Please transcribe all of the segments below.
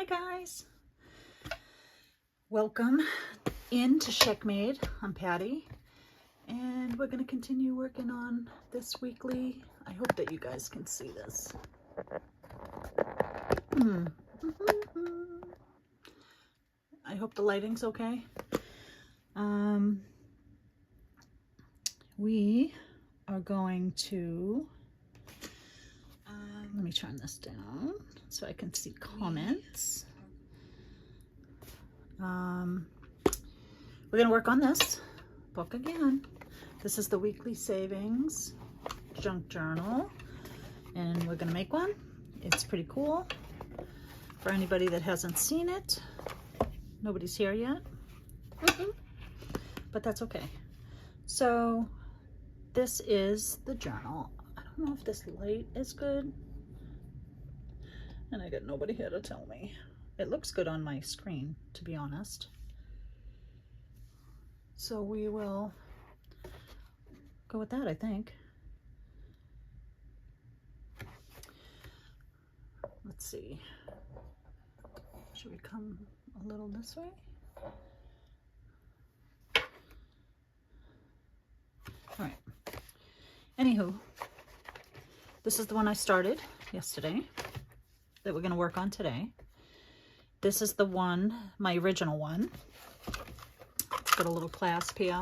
Hi guys, welcome into Checkmate. I'm Patty and we're going to continue working on this weekly. I hope that you guys can see this. I hope the lighting's okay. We are going to let me turn this down so I can see comments. We're going to work on this book again. This is the weekly savings junk journal, and we're going to make one. It's pretty cool. For anybody that hasn't seen it, nobody's here yet, but that's okay. So this is the journal. I don't know if this light is good, and I got nobody here to tell me. It looks good on my screen, to be honest. So we will go with that, I think. Let's see. Should we come a little this way? All right. Anywho, this is the one I started yesterday that we're going to work on today. This is the one, my original one. It's got a little clasp here.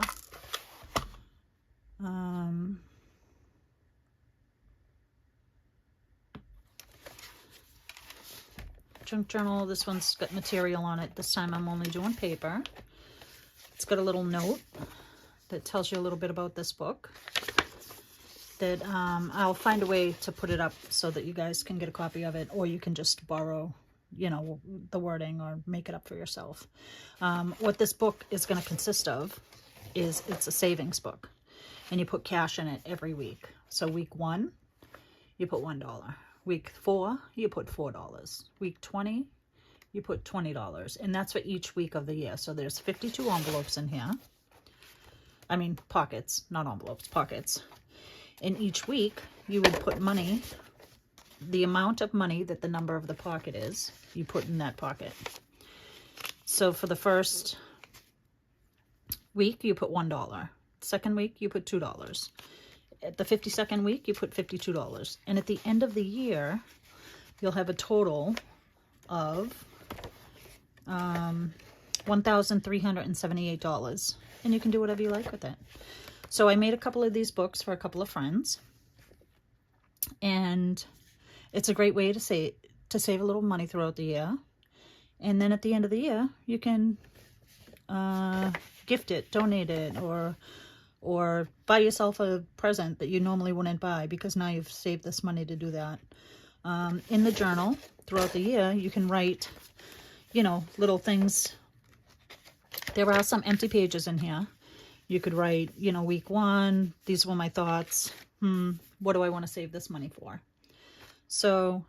Junk journal. This one's got material on it. This time I'm only doing paper. It's got a little note that tells you a little bit about this book. That I'll find a way to put it up so that you guys can get a copy of it, or you can just borrow, you know, the wording or make it up for yourself. What this book is going to consist of is it's a savings book, and you put cash in it every week. So week 1, you put $1. Week 4, you put $4. Week 20, you put $20. And that's for each week of the year. So there's 52 envelopes in here. I mean, pockets, not envelopes, pockets. In each week, you would put money, the amount of money that the number of the pocket is, you put in that pocket. So for the first week, you put $1. Second week, you put $2. At the 52nd week, you put $52. And at the end of the year, you'll have a total of $1,378. And you can do whatever you like with it. So I made a couple of these books for a couple of friends. And it's a great way to save a little money throughout the year. And then at the end of the year, you can gift it, donate it, or buy yourself a present that you normally wouldn't buy, because now you've saved this money to do that. In the journal, throughout the year, you can write, you know, little things. There are some empty pages in here. You could write, you know, week 1, these were my thoughts. What do I want to save this money for? So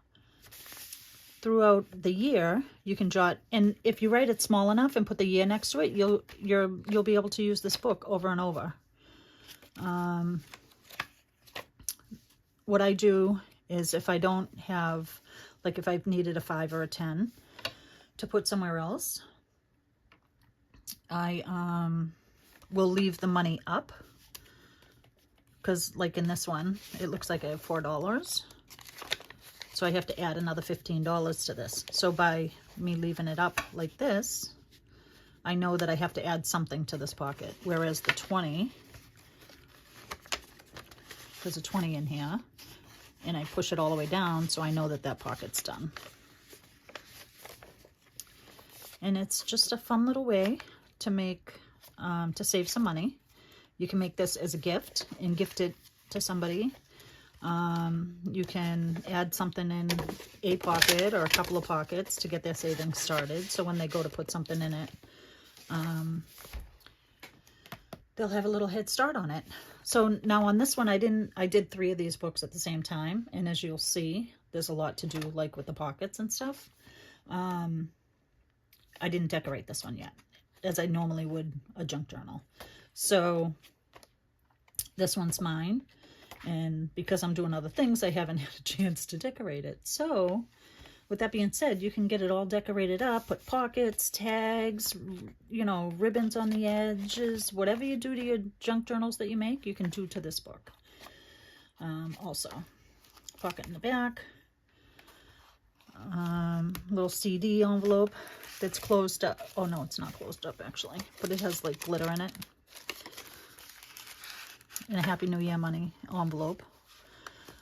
throughout the year, you can jot, and if you write it small enough and put the year next to it, you'll be able to use this book over and over. What I do is, if I don't have, like if I've needed a 5 or a 10 to put somewhere else, I will leave the money up, because like in this one, it looks like I have $4. So I have to add another $15 to this. So by me leaving it up like this, I know that I have to add something to this pocket. Whereas the 20, there's a 20 in here, and I push it all the way down, so I know that that pocket's done. And it's just a fun little way to make, to save some money. You can make this as a gift and gift it to somebody. You can add something in a pocket or a couple of pockets to get their savings started. So when they go to put something in it, they'll have a little head start on it. So now on this one, I did 3 of these books at the same time. And as you'll see, there's a lot to do, like with the pockets and stuff. I didn't decorate this one yet, as I normally would a junk journal. So this one's mine. And because I'm doing other things, I haven't had a chance to decorate it. So with that being said, you can get it all decorated up, put pockets, tags, you know, ribbons on the edges, whatever you do to your junk journals that you make, you can do to this book. Also, pocket in the back, little CD envelope that's closed up. Oh no, it's not closed up actually, but it has like glitter in it. And a Happy New Year money envelope.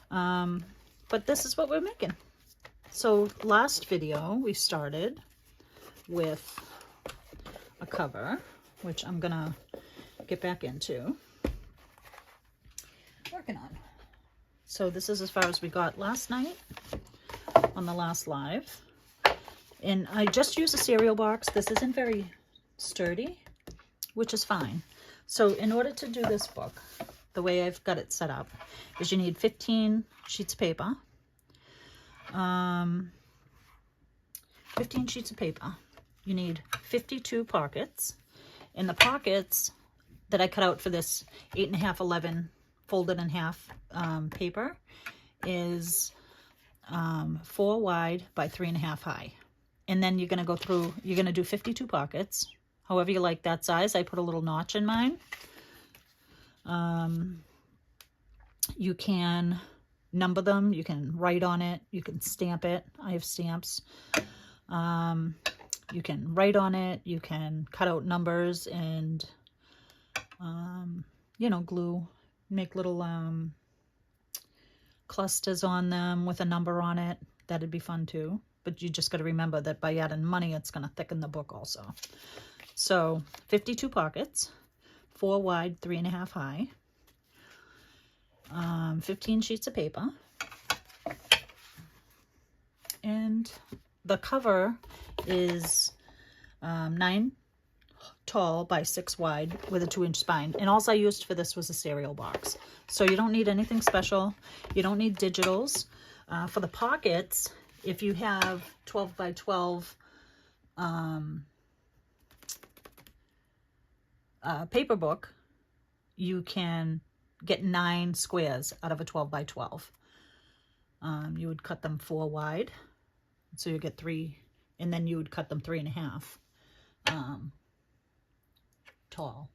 But this is what we're making. So last video we started with a cover, which I'm gonna get back into working on. So this is as far as we got last night on the last live. And I just used a cereal box. This isn't very sturdy, which is fine. So in order to do this book, the way I've got it set up is you need 15 sheets of paper. 15 sheets of paper. You need 52 pockets. And the pockets that I cut out for this 8.5, 11 folded in half paper is 4 wide by 3.5 high. And then you're going to go through, you're going to do 52 pockets, however you like that size. I put a little notch in mine. You can number them, you can write on it, you can stamp it. I have stamps. You can write on it, you can cut out numbers and, you know, glue, make little clusters on them with a number on it. That'd be fun too. But you just got to remember that by adding money, it's going to thicken the book also. So 52 pockets, 4 wide, 3.5 high. 15 sheets of paper, and the cover is 9 tall by 6 wide with a 2-inch spine, and all I used for this was a cereal box. So you don't need anything special. You don't need digitals. For the pockets, if you have 12 by 12 paper book, you can get 9 squares out of a 12 by 12. You would cut them 4 wide, so you get 3, and then you would cut them 3.5 tall.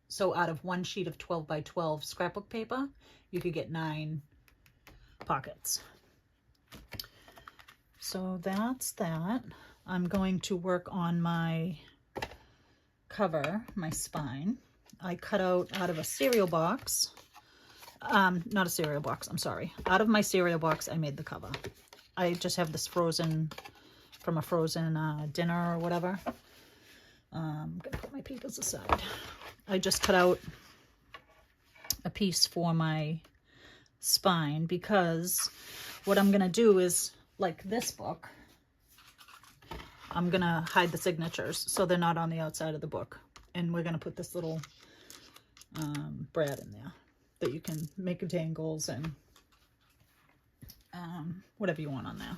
So out of one sheet of 12 by 12 scrapbook paper, you could get 9 pockets. So that's that. I'm going to work on my cover, my spine. I cut out of a cereal box. Not a cereal box, I'm sorry. Out of my cereal box, I made the cover. I just have this frozen, from a frozen dinner or whatever. I'm gonna put my papers aside. I just cut out a piece for my spine because what I'm gonna do is, like this book, I'm gonna hide the signatures so they're not on the outside of the book. And we're gonna put this little brad in there that you can make dangles and whatever you want on there.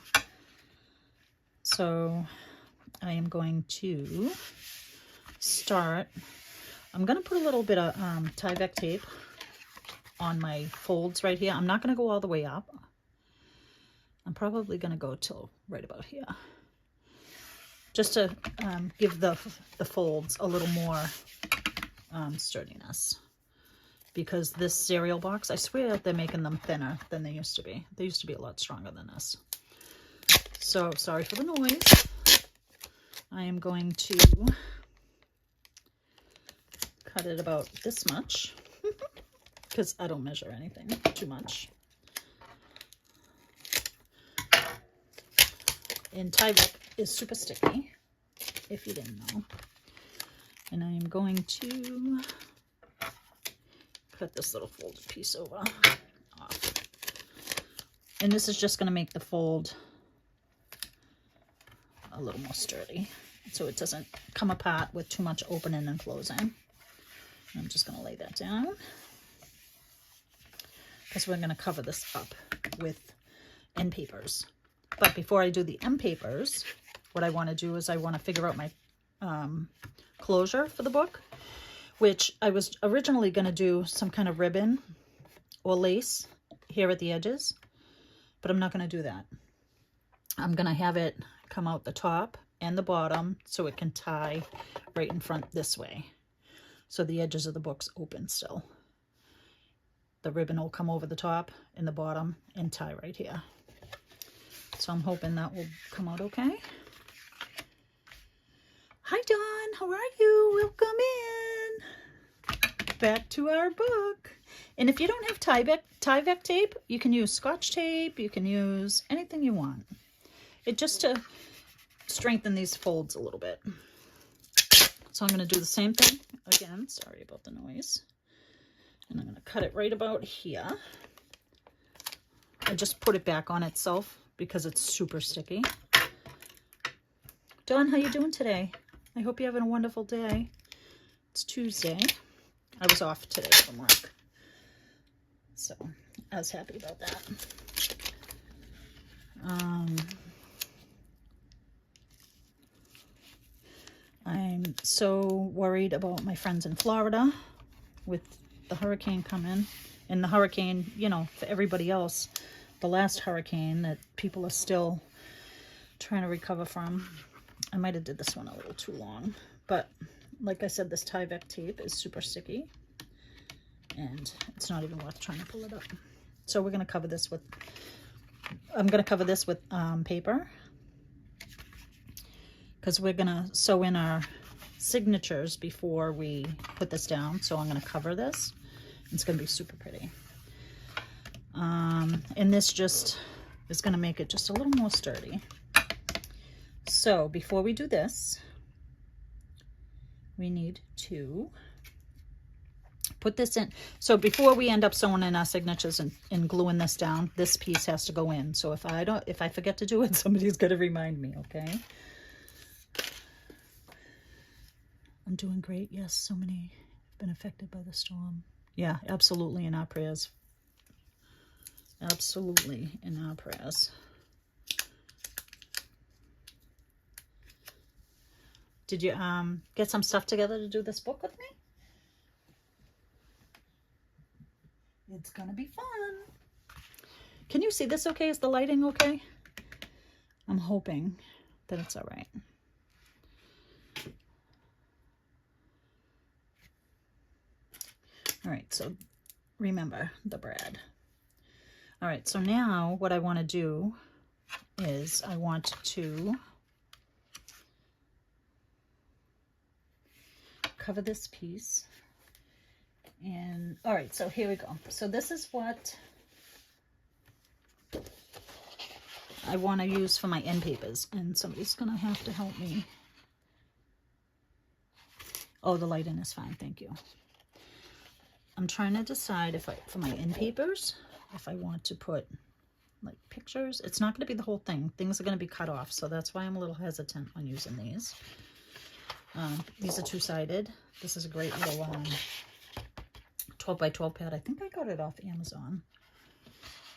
So I am going to start, I'm going to put a little bit of Tyvek tape on my folds right here. I'm not going to go all the way up. I'm probably going to go till right about here, just to give the folds a little more sturdiness. Because this cereal box, I swear they're making them thinner than they used to be. They used to be a lot stronger than this. So, sorry for the noise. I am going to cut it about this much. Because I don't measure anything too much. And Tyvek is super sticky, if you didn't know. And I am going to cut this little folded piece over off. And this is just going to make the fold a little more sturdy so it doesn't come apart with too much opening and closing. I'm just going to lay that down because we're going to cover this up with end papers. But before I do the end papers, what I want to do is I want to figure out my closure for the book, which I was originally going to do some kind of ribbon or lace here at the edges, but I'm not going to do that. I'm gonna have it come out the top and the bottom so it can tie right in front this way. So the edges of the book's open still. The ribbon will come over the top and the bottom and tie right here. So I'm hoping that will come out okay. Hi Dawn, how are you? Welcome in. Back to our book. And if you don't have Tyvek tape, you can use Scotch tape, you can use anything you want. It just to strengthen these folds a little bit. So I'm going to do the same thing again. Sorry about the noise. And I'm going to cut it right about here. I just put it back on itself because it's super sticky. Dawn, how you doing today? I hope you're having a wonderful day. It's Tuesday. I was off today from work. So I was happy about that. I'm so worried about my friends in Florida with the hurricane coming. And the hurricane, you know, for everybody else, the last hurricane that people are still trying to recover from. I might have did this one a little too long. But like I said, this Tyvek tape is super sticky. And it's not even worth trying to pull it up. So we're going to cover this with, I'm going to cover this with paper. Because we're going to sew in our signatures before we put this down. So I'm going to cover this. It's going to be super pretty. And this just is going to make it just a little more sturdy. So before we do this, we need to put this in. So before we end up sewing in our signatures and gluing this down, this piece has to go in. So if I forget to do it, somebody's got to remind me, okay? I'm doing great. Yes, so many have been affected by the storm. Yeah, absolutely in our prayers. Absolutely in our prayers. Did you get some stuff together to do this book with me? It's gonna be fun. Can you see this okay? Is the lighting okay? I'm hoping that it's all right. All right, so remember the brad. All right, so now what I want to do is I want to cover this piece. And all right, so here we go. So this is what I want to use for my end papers, and somebody's gonna have to help me. Oh, the lighting is fine, thank you. I'm trying to decide if for my end papers, if I want to put like pictures. It's not going to be the whole thing. Things are going to be cut off, so that's why I'm a little hesitant on using these. These are two-sided. This is a great little 12 by 12 pad. I think I got it off Amazon.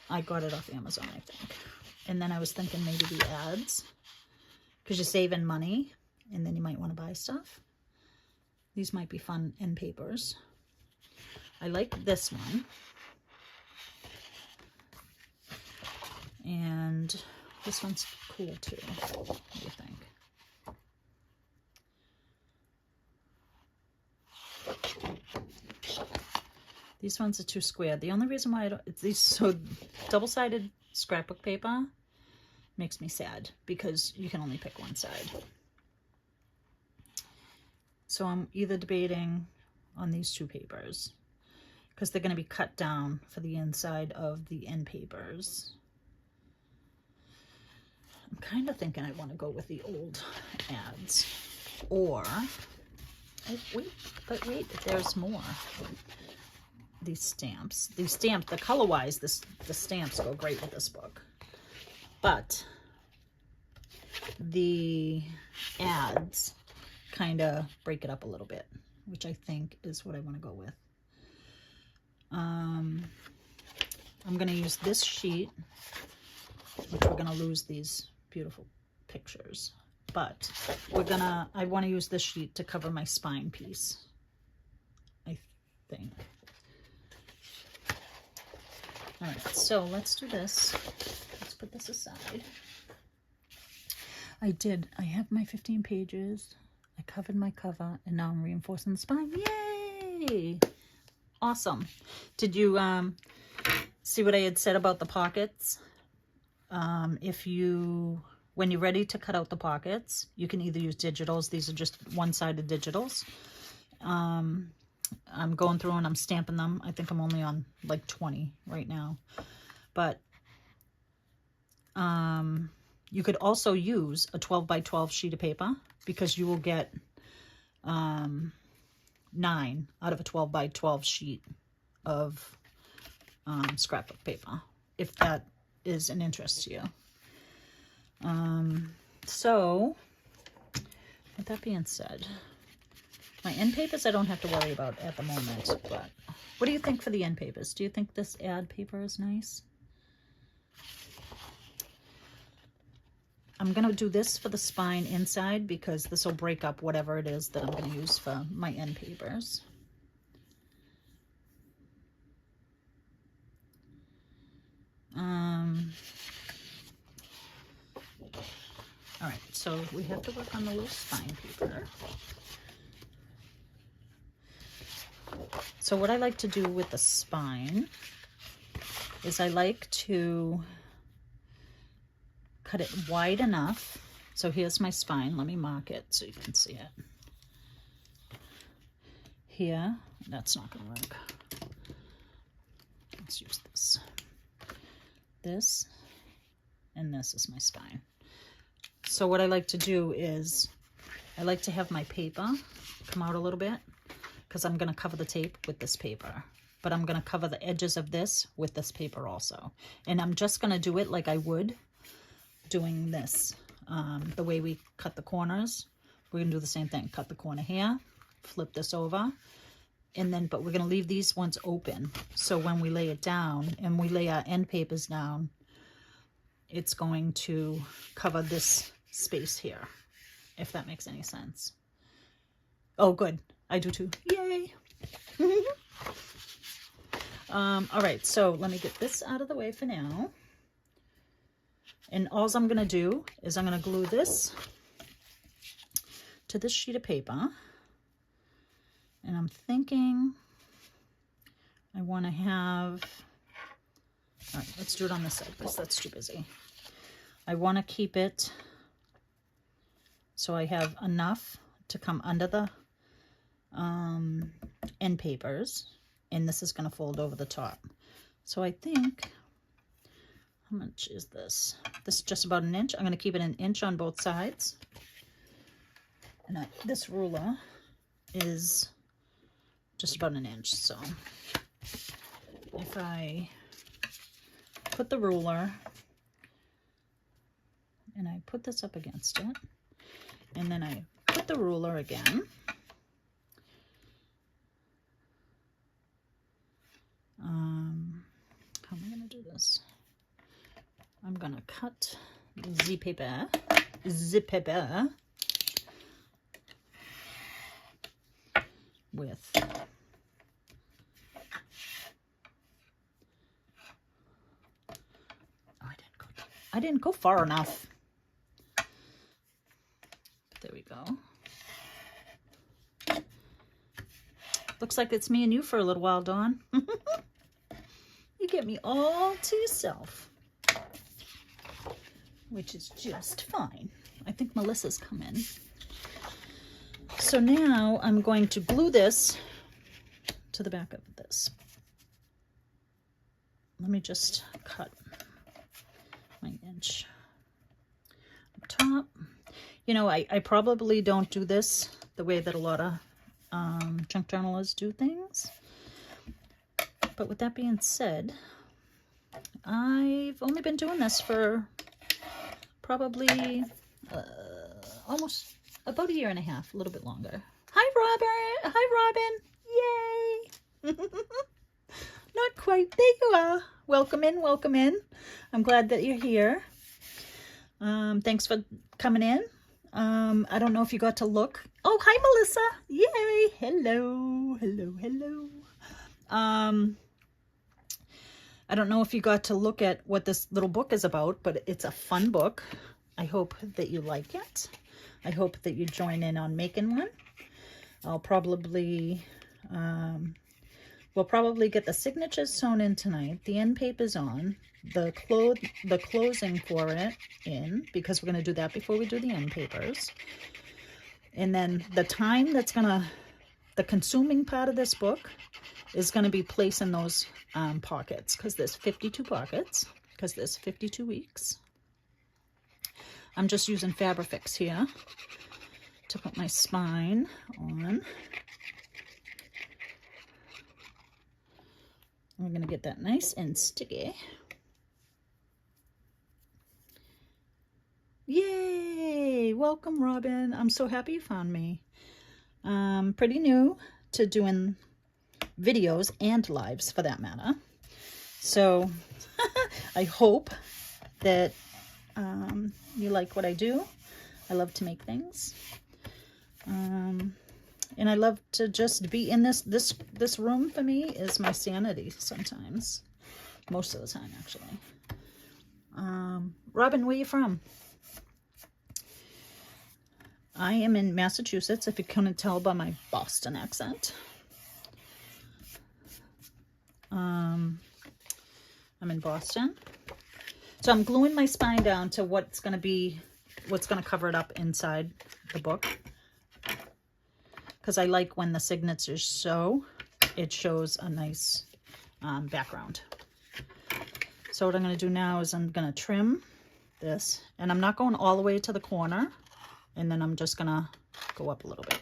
I got it off Amazon, I think. And then I was thinking maybe the ads, because you're saving money, and then you might want to buy stuff. These might be fun end papers. I like this one. And this one's cool too. What do you think? These ones are too square. The only reason why I don't, it's these, so double-sided scrapbook paper makes me sad because you can only pick one side. So I'm either debating on these two papers because they're going to be cut down for the inside of the end papers. I'm kind of thinking I want to go with the old ads, or but wait, there's more. These stamps, the color-wise, the stamps go great with this book, but the ads kind of break it up a little bit, which I think is what I want to go with. I'm going to use this sheet, which we're going to lose these beautiful pictures, but I want to use this sheet to cover my spine piece, I think. All right, so let's do this. Let's put this aside. I did. I have my 15 pages. I covered my cover, and now I'm reinforcing the spine. Yay! Awesome. Did you see what I had said about the pockets? When you're ready to cut out the pockets, you can either use digitals. These are just one-sided digitals. I'm going through and I'm stamping them. I think I'm only on like 20 right now. But you could also use a 12 by 12 sheet of paper, because you will get 9 out of a 12 by 12 sheet of scrapbook paper, if that is an interest to you. So with that being said, my end papers I don't have to worry about at the moment, but what do you think for the end papers? Do you think this ad paper is nice? I'm going to do this for the spine inside, because this will break up whatever it is that I'm going to use for my end papers. All right, so we have to work on the little spine paper. So what I like to do with the spine is I like to cut it wide enough. So here's my spine. Let me mark it so you can see it. Here, that's not going to work. Let's use this. This and this is my spine. So what I like to do is I like to have my paper come out a little bit, because I'm going to cover the tape with this paper, but I'm going to cover the edges of this with this paper also. And I'm just going to do it like I would doing this. The way we cut the corners, we're going to do the same thing. Cut the corner here, flip this over, and then, but we're going to leave these ones open. So when we lay it down and we lay our end papers down, it's going to cover this space here, if that makes any sense. Oh, good. I do too. Yay. All right, so let me get this out of the way for now. And all I'm going to do is I'm going to glue this to this sheet of paper. And I'm thinking I want to have, all right, let's do it on this side because that's too busy. I want to keep it so I have enough to come under the end papers, and this is going to fold over the top. So I think, how much is this? This is just about 1 inch. I'm going to keep it 1 inch on both sides. And this ruler is just about 1 inch. So if I put the ruler and I put this up against it, and then I put the ruler again, how am I going to do this? I'm going to cut the paper, with I didn't go far enough. There we go. Looks like it's me and you for a little while, Dawn. You get me all to yourself, which is just fine. I think Melissa's come in. So now I'm going to glue this to the back of this. Let me just cut my inch up top. You know, I probably don't do this the way that a lot of junk journalists do things. But with that being said, I've only been doing this for probably almost about 1.5 years, a little bit longer. Hi, Robert. Hi, Robin. Yay. Not quite. There you are. Welcome in. Welcome in. I'm glad that you're here. Thanks for coming in. I don't know if you got to look. Oh, hi, Melissa. Yay. Hello. Hello. Hello. I don't know if you got to look at what this little book is about, but it's a fun book. I hope that you like it. I hope that you join in on making one. I'll probably, we'll probably get the signatures sewn in tonight. The end paper's on. The closing for it in, because we're going to do that before we do the end papers. And then the time that's the consuming part of this book is going to be placing those pockets, because there's 52 pockets, because there's 52 weeks. I'm just using Fabrifix here to put my spine on. We're going to get that nice and sticky. Yay! Welcome, Robin. I'm so happy you found me. Pretty new to doing videos and lives for that matter. So I hope that you like what I do. I love to make things. And I love to just be in this room. For me is my sanity sometimes. Most of the time, actually. Robin, where you from? I am in Massachusetts, if you couldn't tell by my Boston accent. I'm in Boston. So I'm gluing my spine down to what's going to cover it up inside the book. Because I like when the signatures sew, it shows a nice background. So what I'm going to do now is I'm going to trim this. And I'm not going all the way to the corner. And then I'm just going to go up a little bit.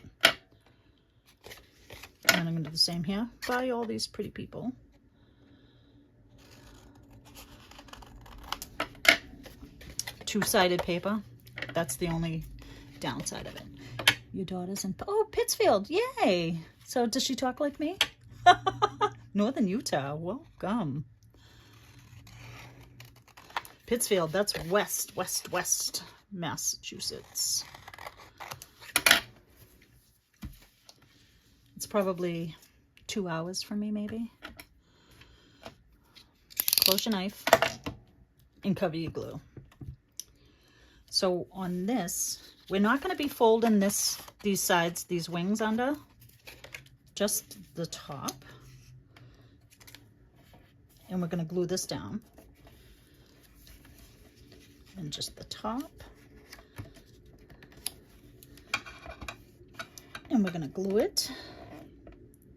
And I'm going to do the same here. Buy all these pretty people. Two-sided paper. That's the only downside of it. Your daughter's in... Oh, Pittsfield. Yay. So does she talk like me? Northern Utah. Welcome. Pittsfield. That's west Massachusetts. It's probably 2 hours for me, maybe. Close your knife and cover your glue. So on this, we're not going to be folding these sides, these wings under, just the top. And we're going to glue this down. And just the top. And we're going to glue it.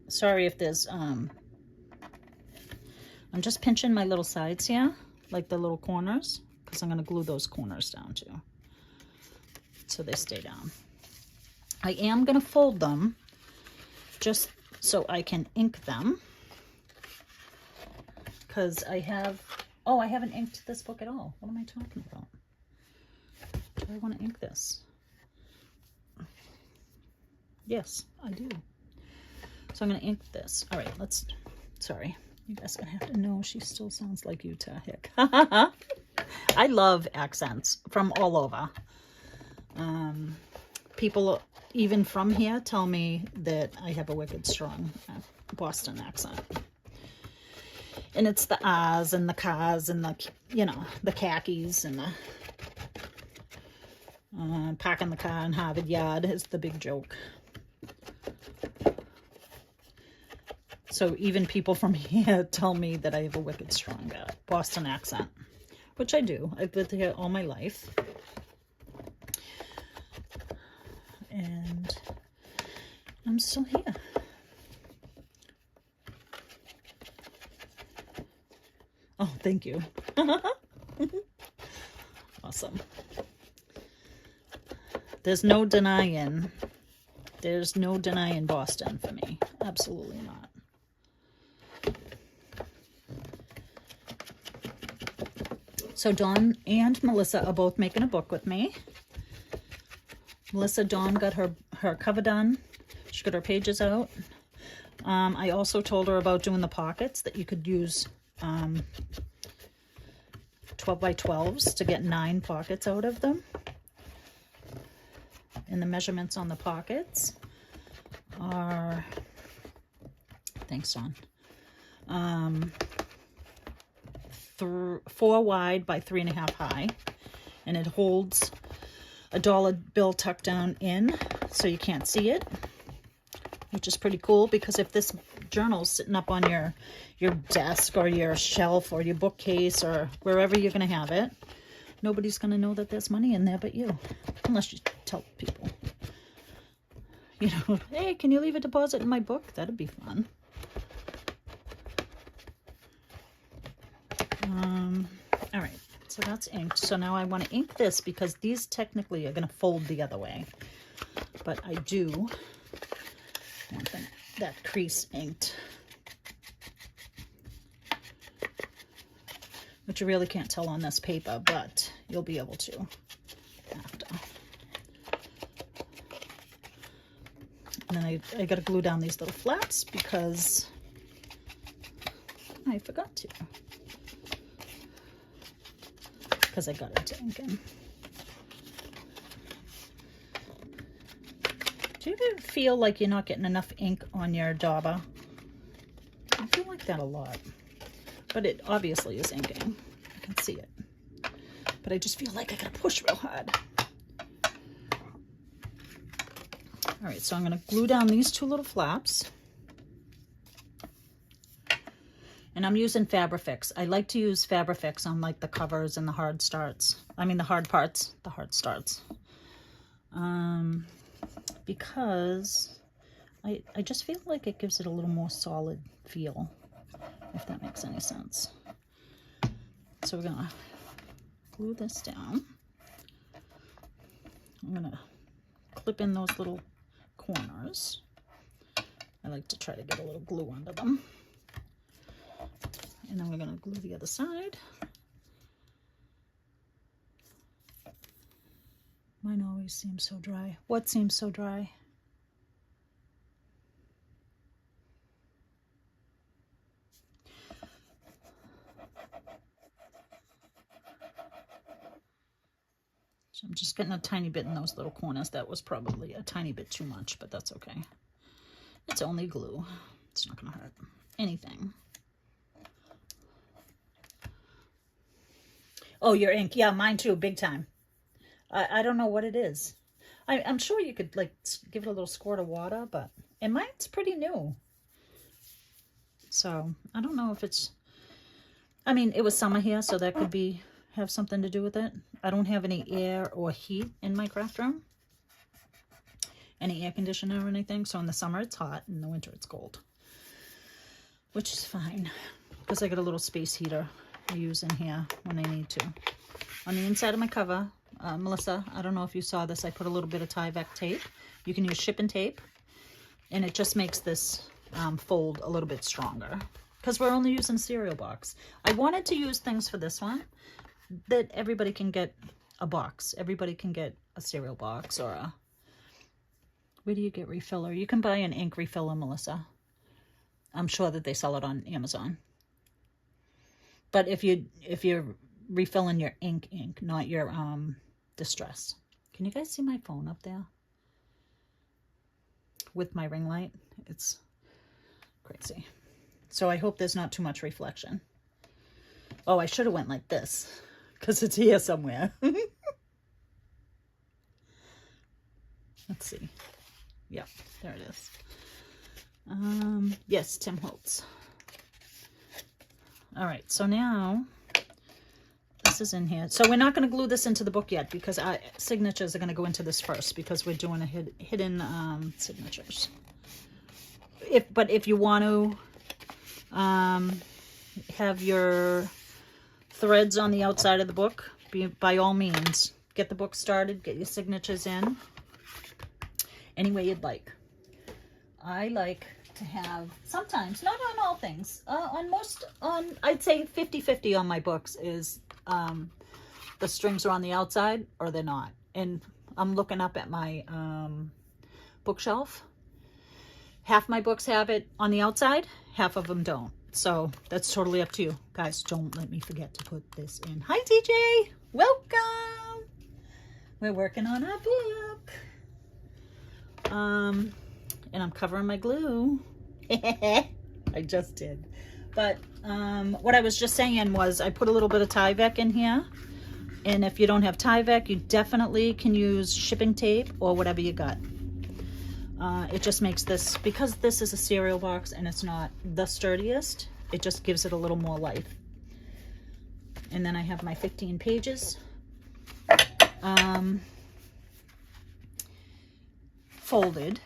Sorry if there's, I'm just pinching my little sides here, like the little corners, because I'm going to glue those corners down too, so they stay down. I am going to fold them just so I can ink them, because I haven't inked this book at all. What am I talking about? Do I want to ink this? Yes, I do. So I'm going to ink this. All right, sorry. You guys are going to have to know she still sounds like Utah. Heck. I love accents from all over. People even from here tell me that I have a wicked strong Boston accent. And it's the ahs and the cars and the, the khakis and the parking the car in Harvard Yard is the big joke. So even people from here tell me that I have a wicked strong Boston accent, which I do. I've lived here all my life. And I'm still here. Oh, thank you. Awesome. There's no denying Boston for me. Absolutely not. So Dawn and Melissa are both making a book with me. Dawn got her cover done. She got her pages out. I also told her about doing the pockets, that you could use 12 by 12s to get 9 pockets out of them. And the measurements on the pockets are, thanks, Dawn, 4 wide by 3.5 high. and it holds a dollar bill tucked down in so you can't see it, which is pretty cool, because if this journal's sitting up on your desk or your shelf or your bookcase or wherever you're going to have it, nobody's going to know that there's money in there but you, unless you tell people. You know, hey, can you leave a deposit in my book? That'd be fun. All right, so that's inked. So now I want to ink this because these technically are going to fold the other way. But I do want that crease inked, which you really can't tell on this paper, but you'll be able to after. And then I got to glue down these little flaps because I forgot to. Because I got into inking. Do you ever feel like you're not getting enough ink on your dauber? I feel like that a lot. But it obviously is inking. I can see it. But I just feel like I gotta push real hard. All right, so I'm gonna glue down these two little flaps. And I'm using Fabrifix. I like to use Fabrifix on like the covers and the hard starts. I mean the hard parts, the hard starts. Because I just feel like it gives it a little more solid feel, if that makes any sense. So we're gonna glue this down. I'm gonna clip in those little corners. I like to try to get a little glue under them. And then we're going to glue the other side. Mine always seems so dry. What seems so dry? So I'm just getting a tiny bit in those little corners. That was probably a tiny bit too much, but that's okay. It's only glue. It's not going to hurt anything. Oh, your ink. Yeah, mine too, big time. I don't know what it is. I'm sure you could like give it a little squirt of water, but and mine's pretty new. So I don't know if it's, I mean, it was summer here, so that could be, have something to do with it. I don't have any air or heat in my craft room. Any air conditioner or anything. So in the summer it's hot, in the winter it's cold. Which is fine, because I got a little space heater I use in here when I need to. On the inside of my cover, Melissa, I don't know if you saw this, I put a little bit of Tyvek tape. You can use shipping tape, and it just makes this fold a little bit stronger, because we're only using cereal box. I wanted to use things for this one that everybody can get a box. Everybody can get a cereal box or a, where do you get refiller? You can buy an ink refiller, Melissa. I'm sure that they sell it on Amazon. But if you're refilling your ink, not your Distress. Can you guys see my phone up there? With my ring light. It's crazy. So I hope there's not too much reflection. Oh, I should have went like this, because it's here somewhere. Let's see. Yep, there it is. Yes, Tim Holtz. All right, so now this is in here. So we're not going to glue this into the book yet, because our signatures are going to go into this first, because we're doing a hidden signatures. But if you want to have your threads on the outside of the book, by all means, get the book started, get your signatures in any way you'd like. I like to have, sometimes, not on all things, I'd say 50-50 on my books is the strings are on the outside or they're not. And I'm looking up at my bookshelf. Half my books have it on the outside, half of them don't. So that's totally up to you. Guys, don't let me forget to put this in. Hi, TJ. Welcome. We're working on our book. And I'm covering my glue. I just did. But what I was just saying was I put a little bit of Tyvek in here And if you don't have Tyvek, you definitely can use shipping tape or whatever you got. It just makes this, because this is a cereal box and it's not the sturdiest, it just gives it a little more life. And then I have my 15 pages. Folded.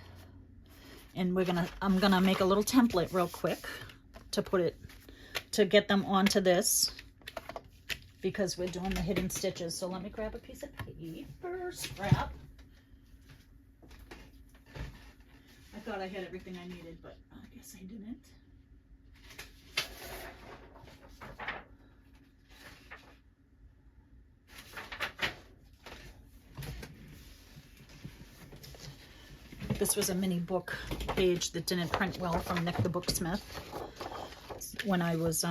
And I'm gonna make a little template real quick to get them onto this, because we're doing the hidden stitches. So let me grab a piece of paper, scrap. I thought I had everything I needed, but I guess I didn't. This was a mini book page that didn't print well from Nick the Booksmith when I was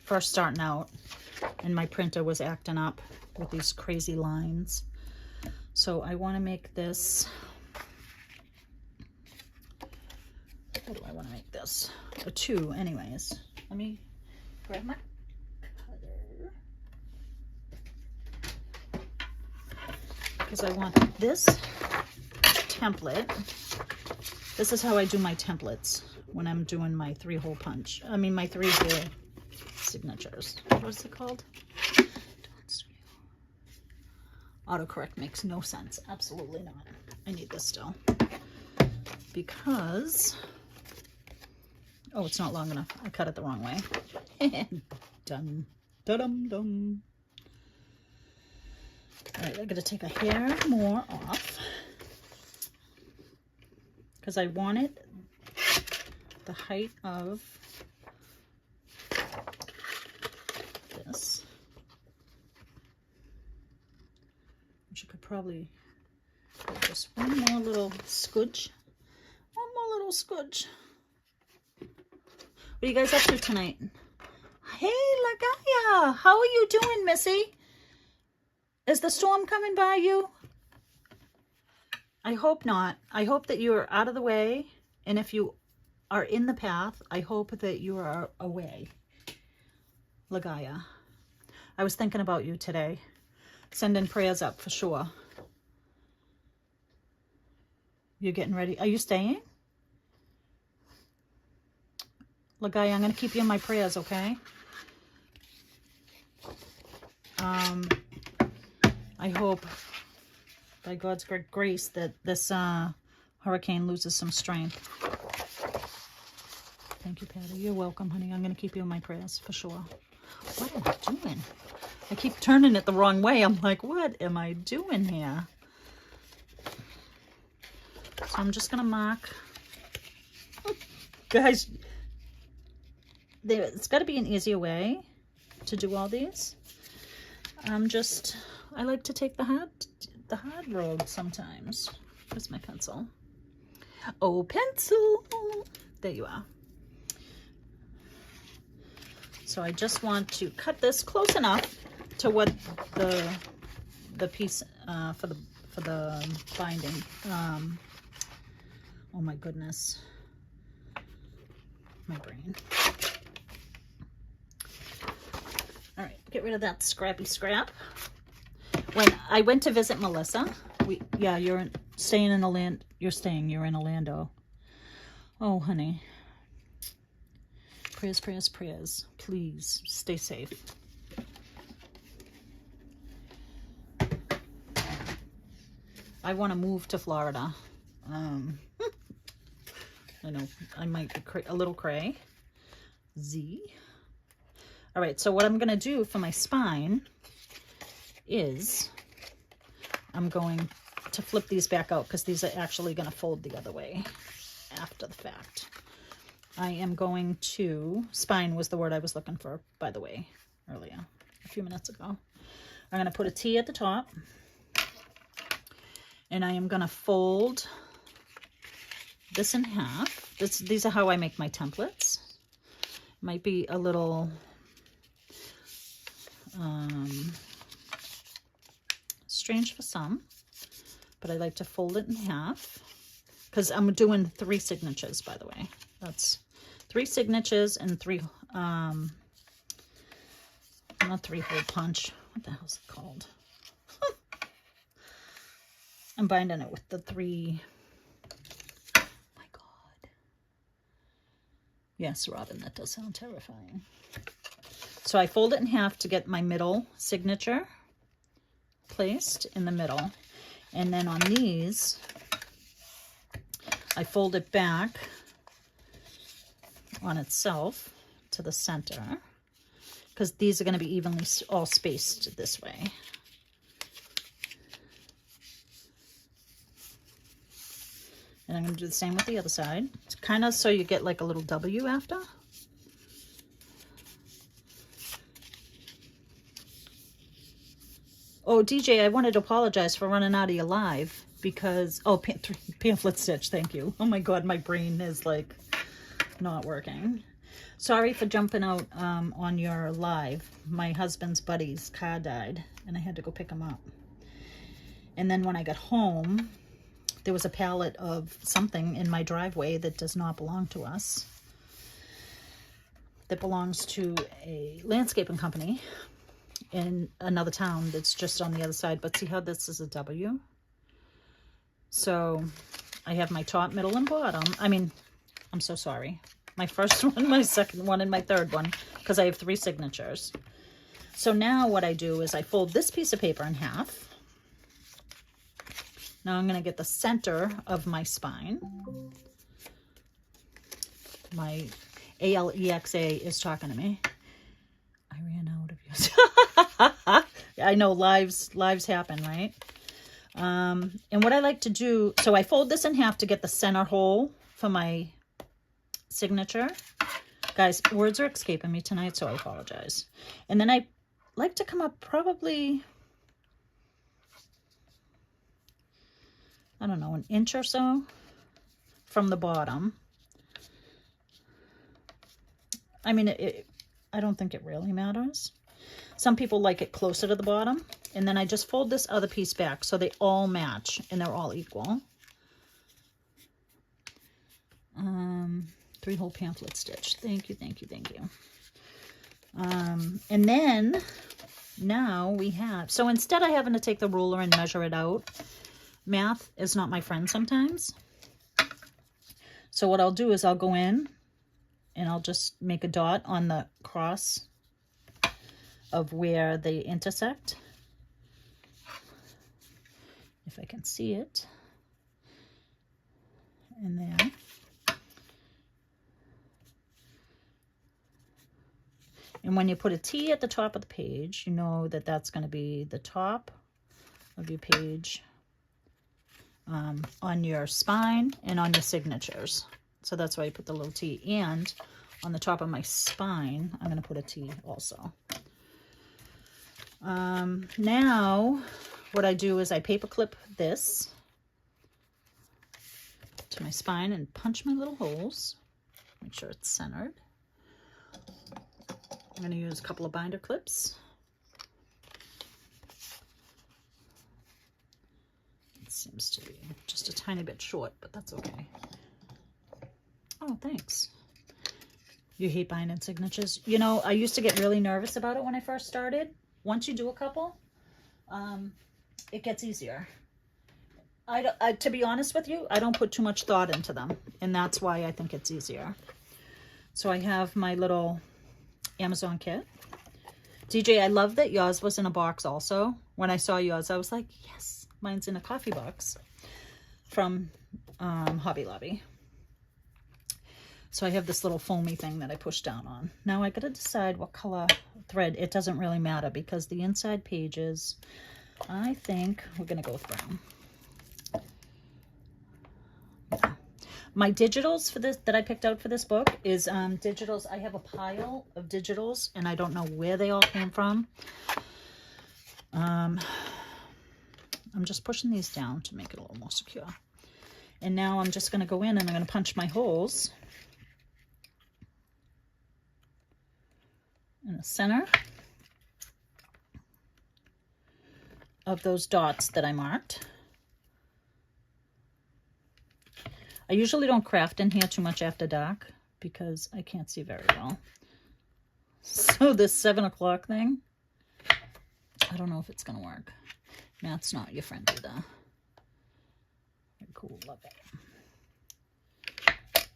first starting out, and my printer was acting up with these crazy lines. So I want to make this, how do I want to make this? A 2 anyways. Let me grab my cutter, because I want this template. This is how I do my templates when I'm doing my 3-hole punch. I mean, my 3-hole signatures. What's it called? Autocorrect makes no sense. Absolutely not. I need this still. Because, oh, it's not long enough. I cut it the wrong way. Done. Da-dum-dum. All right, I gotta take a hair more off, because I want it the height of this, which you could probably just one more little scudge. One more little scudge. What are you guys up to tonight? Hey, Lagaya, how are you doing, Missy? Is the storm coming by you? I hope not. I hope that you are out of the way, and if you are in the path, I hope that you are away. Lagaya, I was thinking about you today. Sending prayers up for sure. You're getting ready. Are you staying? Lagaya, I'm going to keep you in my prayers, okay? I hope, by God's great grace, that this hurricane loses some strength. Thank you, Patty. You're welcome, honey. I'm going to keep you in my prayers for sure. What am I doing? I keep turning it the wrong way. I'm like, what am I doing here? So I'm just going to mark. Guys, it's got to be an easier way to do all these. I like to take the hard road sometimes. Where's my pencil? Oh, pencil! There you are. So I just want to cut this close enough to what the piece for the binding. Oh my goodness, my brain. All right, get rid of that scrappy scrap. When I went to visit Melissa, you're staying in the land. You're in Orlando. Oh, honey. Prayers, prayers, prayers. Please stay safe. I want to move to Florida. I know I might be a little cray. Z. All right, so what I'm going to do for my spine is I'm going to flip these back out, because these are actually going to fold the other way after the fact. I am going to, spine was the word I was looking for, by the way, earlier, a few minutes ago. I'm going to put a T at the top, and I am going to fold this in half. These are how I make my templates. Might be a little strange for some, but I like to fold it in half, because I'm doing 3 signatures, by the way. That's 3 signatures and 3 not 3-hole punch. what the hell's it called? I'm binding it with the 3. Oh my God. Yes, Robin, that does sound terrifying. So I fold it in half to get my middle signature placed in the middle. And then on these, I fold it back on itself to the center, because these are going to be evenly all spaced this way. And I'm going to do the same with the other side. It's kind of so you get like a little W after. Oh, DJ, I wanted to apologize for running out of your live because, oh, pamphlet stitch, thank you. Oh my God, my brain is like not working. Sorry for jumping out on your live. My husband's buddy's car died and I had to go pick him up. And then when I got home, there was a pallet of something in my driveway that does not belong to us. That belongs to a landscaping company in another town that's just on the other side. But see how this is a W? So I have my top, middle, and bottom. I mean, I'm so sorry. My first one, my second one, and my third one, because I have 3 signatures. So now what I do is I fold this piece of paper in half. Now I'm going to get the center of my spine. My Alexa is talking to me. I ran out of you. I know lives happen, right? And what I like to do, so I fold this in half to get the center hole for my signature. Guys, words are escaping me tonight, so I apologize. And then I like to come up probably, I don't know, an inch or so from the bottom. I mean, I don't think it really matters. Some people like it closer to the bottom. And then I just fold this other piece back so they all match and they're all equal. 3-hole pamphlet stitch. Thank you, thank you, thank you. And then now we have, so instead of having to take the ruler and measure it out, math is not my friend sometimes. So what I'll do is I'll go in and I'll just make a dot on the cross of where they intersect. If I can see it. And there. And when you put a T at the top of the page, you know that that's going to be the top of your page on your spine and on your signatures. So that's why I put the little T. And on the top of my spine, I'm going to put a T also. Now, what I do is I paper clip this to my spine and punch my little holes. Make sure it's centered. I'm going to use a couple of binder clips. It seems to be just a tiny bit short, but that's okay. Oh, thanks. You hate binding signatures. You know, I used to get really nervous about it when I first started. Once you do a couple, it gets easier. To be honest with you, I don't put too much thought into them, and that's why I think it's easier. So I have my little Amazon kit. DJ, I love that yours was in a box also. When I saw yours, I was like, yes, mine's in a coffee box from Hobby Lobby. So I have this little foamy thing that I push down on. Now I got to decide what color thread. It doesn't really matter because the inside pages, I think we're going to go with brown. Yeah. My digitals for this that I picked out for this book is digitals. I have a pile of digitals and I don't know where they all came from. I'm just pushing these down to make it a little more secure. And now I'm just going to go in and I'm going to punch my holes in the center of those dots that I marked. I usually don't craft in here too much after dark because I can't see very well. So this 7 o'clock thing, I don't know if it's gonna work. Matt's not your friend either. Very cool, love it.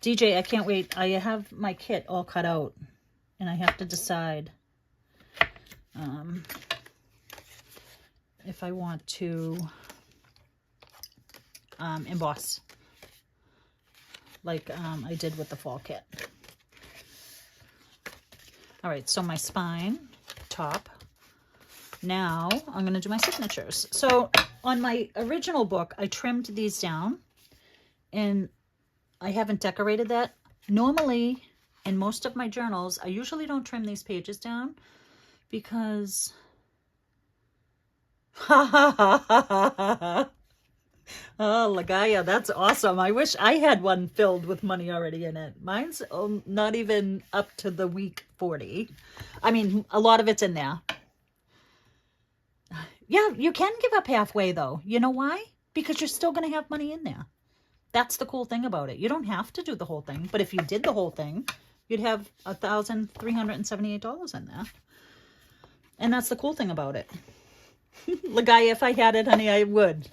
DJ, I can't wait. I have my kit all cut out and I have to decide if I want to emboss like I did with the fall kit. All right, so my spine, top. Now I'm going to do my signatures. So on my original book, I trimmed these down and I haven't decorated that. Normally, in most of my journals, I usually don't trim these pages down because... Oh, Lagaya, that's awesome. I wish I had one filled with money already in it. Mine's not even up to the week 40. I mean, a lot of it's in there. Yeah, you can give up halfway, though. You know why? Because you're still going to have money in there. That's the cool thing about it. You don't have to do the whole thing. But if you did the whole thing, you'd have $1,378 in there. And that's the cool thing about it. Lagaya, if I had it, honey, I would.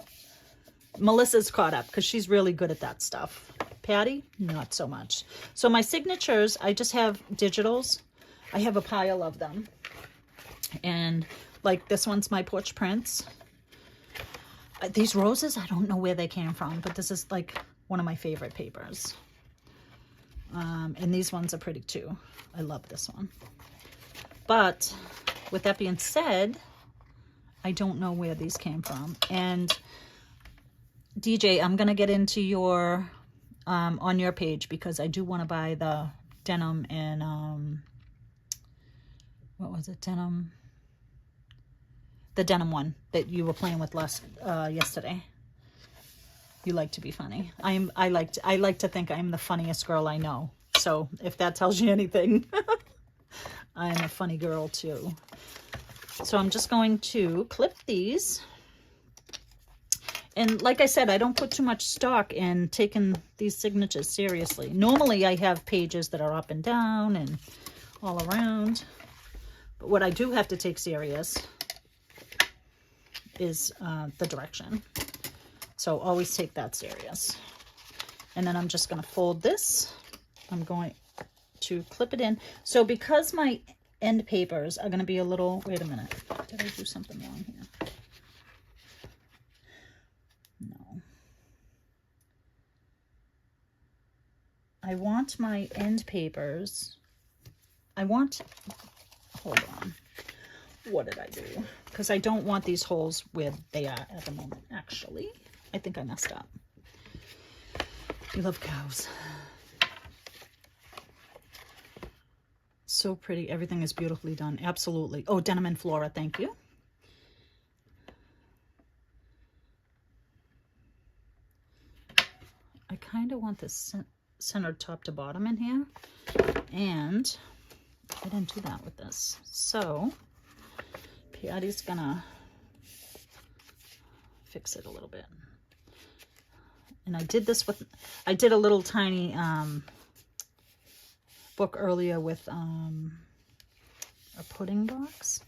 Melissa's caught up because she's really good at that stuff. Patty, not so much. So my signatures, I just have digitals. I have a pile of them. And like this one's my Porch Prince. These roses, I don't know where they came from, but this is like one of my favorite papers. And these ones are pretty too. I love this one. But with that being said, I don't know where these came from. And DJ, I'm going to get into your, on your page because I do want to buy the denim and, what was it? Denim. The denim one that you were playing with yesterday. You like to be funny. I like to think I'm the funniest girl I know. So if that tells you anything, I'm a funny girl too. So I'm just going to clip these. And like I said, I don't put too much stock in taking these signatures seriously. Normally I have pages that are up and down and all around. But what I do have to take serious is the direction. So always take that serious. And then I'm just going to fold this. I'm going to clip it in. So because my end papers are going to be a little, wait a minute. Did I do something wrong here? No. I want my end papers. Hold on. What did I do? Because I don't want these holes where they are at the moment, actually. I think I messed up. You love cows. So pretty. Everything is beautifully done. Absolutely. Oh, Denim and Flora, thank you. I kind of want this centered top to bottom in here. And I didn't do that with this. So Patty's gonna fix it a little bit. And I did this with, I did a little tiny book earlier with a pudding box.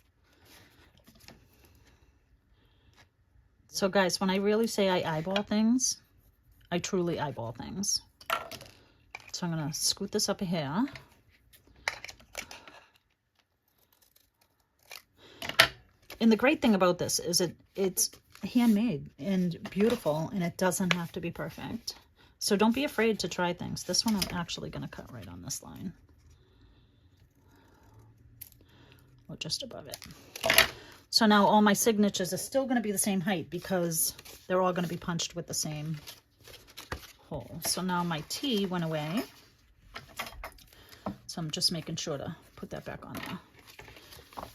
So guys, when I really say I eyeball things, I truly eyeball things. So I'm gonna scoot this up here. And the great thing about this is it's handmade and beautiful, and it doesn't have to be perfect. So don't be afraid to try things. This one I'm actually going to cut right on this line. Or just above it. So now all my signatures are still going to be the same height because they're all going to be punched with the same hole. So now my T went away. So I'm just making sure to put that back on there.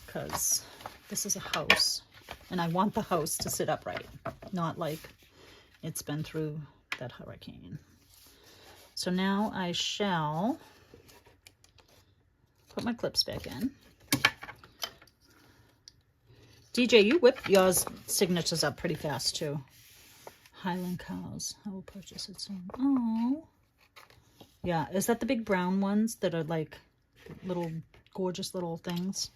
Because this is a house. And I want the house to sit upright, not like it's been through that hurricane. So now I shall put my clips back in. DJ, you whipped yours signatures up pretty fast too. Highland cows. I will purchase it soon. Oh. Yeah, is that the big brown ones that are like little gorgeous little things?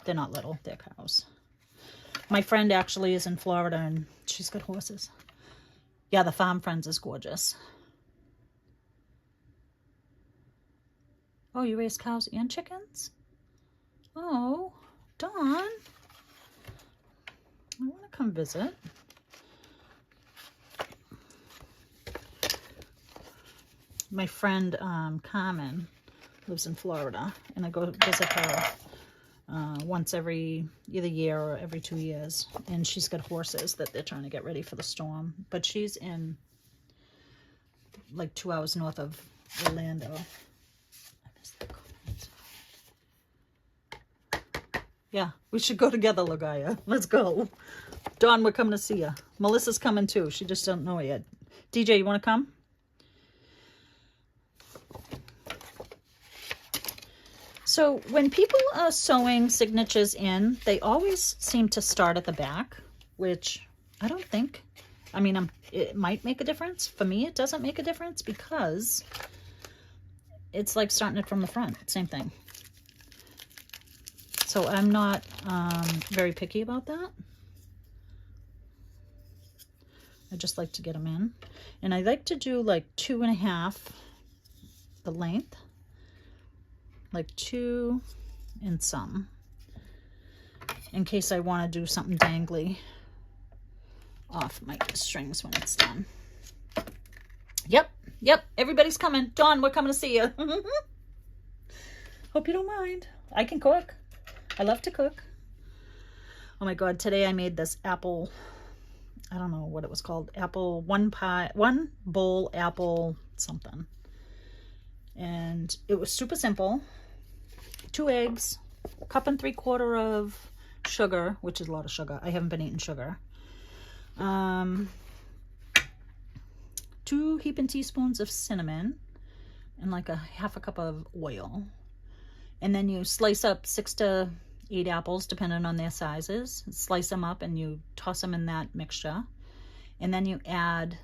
They're not little, they're cows. My friend actually is in Florida and she's got horses. Yeah, the Farm Friends is gorgeous. Oh, you raise cows and chickens? Oh, Dawn. I want to come visit. My friend Carmen lives in Florida, and I go visit her once every either year or every 2 years. And she's got horses that they're trying to get ready for the storm. But she's in like 2 hours north of Orlando. I missed that comment. Yeah, we should go together, Lagaya. Let's go. Dawn, we're coming to see you. Melissa's coming too. She just don't know it yet. DJ, you want to come? So when people are sewing signatures in, they always seem to start at the back, which I don't think. I mean, it might make a difference. For me, it doesn't make a difference because it's like starting it from the front. Same thing. So I'm not very picky about that. I just like to get them in. And I like to do like 2.5 the length. Like 2 and some, in case I want to do something dangly off my strings when it's done. Yep, everybody's coming. Dawn, we're coming to see you. Hope you don't mind. I can cook. I love to cook. Oh my God, today I made this apple, I don't know what it was called, apple, one bowl apple something. And it was super simple. 2 eggs, 1 3/4 of sugar, which is a lot of sugar. I haven't been eating sugar. 2 heaping teaspoons of cinnamon and like 1/2 cup of oil. And then you slice up 6 to 8 apples, depending on their sizes. Slice them up and you toss them in that mixture. And then you add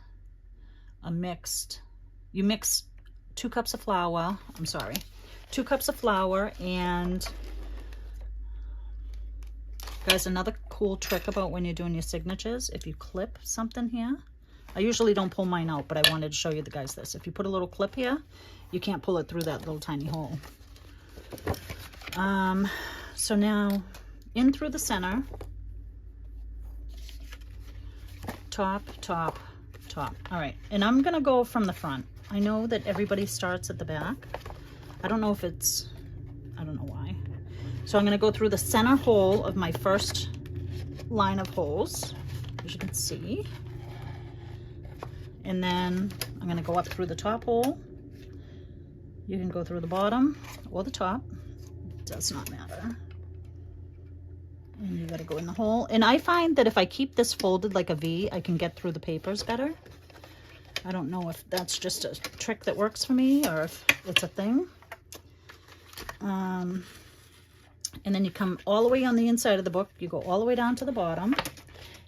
you mix 2 cups of flour. 2 cups of flour. And guys, another cool trick about when you're doing your signatures, if you clip something here, I usually don't pull mine out, but I wanted to show you guys this. If you put a little clip here, you can't pull it through that little tiny hole. So now in through the center, top. All right, and I'm gonna go from the front. I know that everybody starts at the back. I don't know if it's, I don't know why. So I'm gonna go through the center hole of my first line of holes, as you can see. And then I'm gonna go up through the top hole. You can go through the bottom or the top, it does not matter. And you gotta go in the hole. And I find that if I keep this folded like a V, I can get through the papers better. I don't know if that's just a trick that works for me or if it's a thing. And then you come all the way on the inside of the book. You go all the way down to the bottom.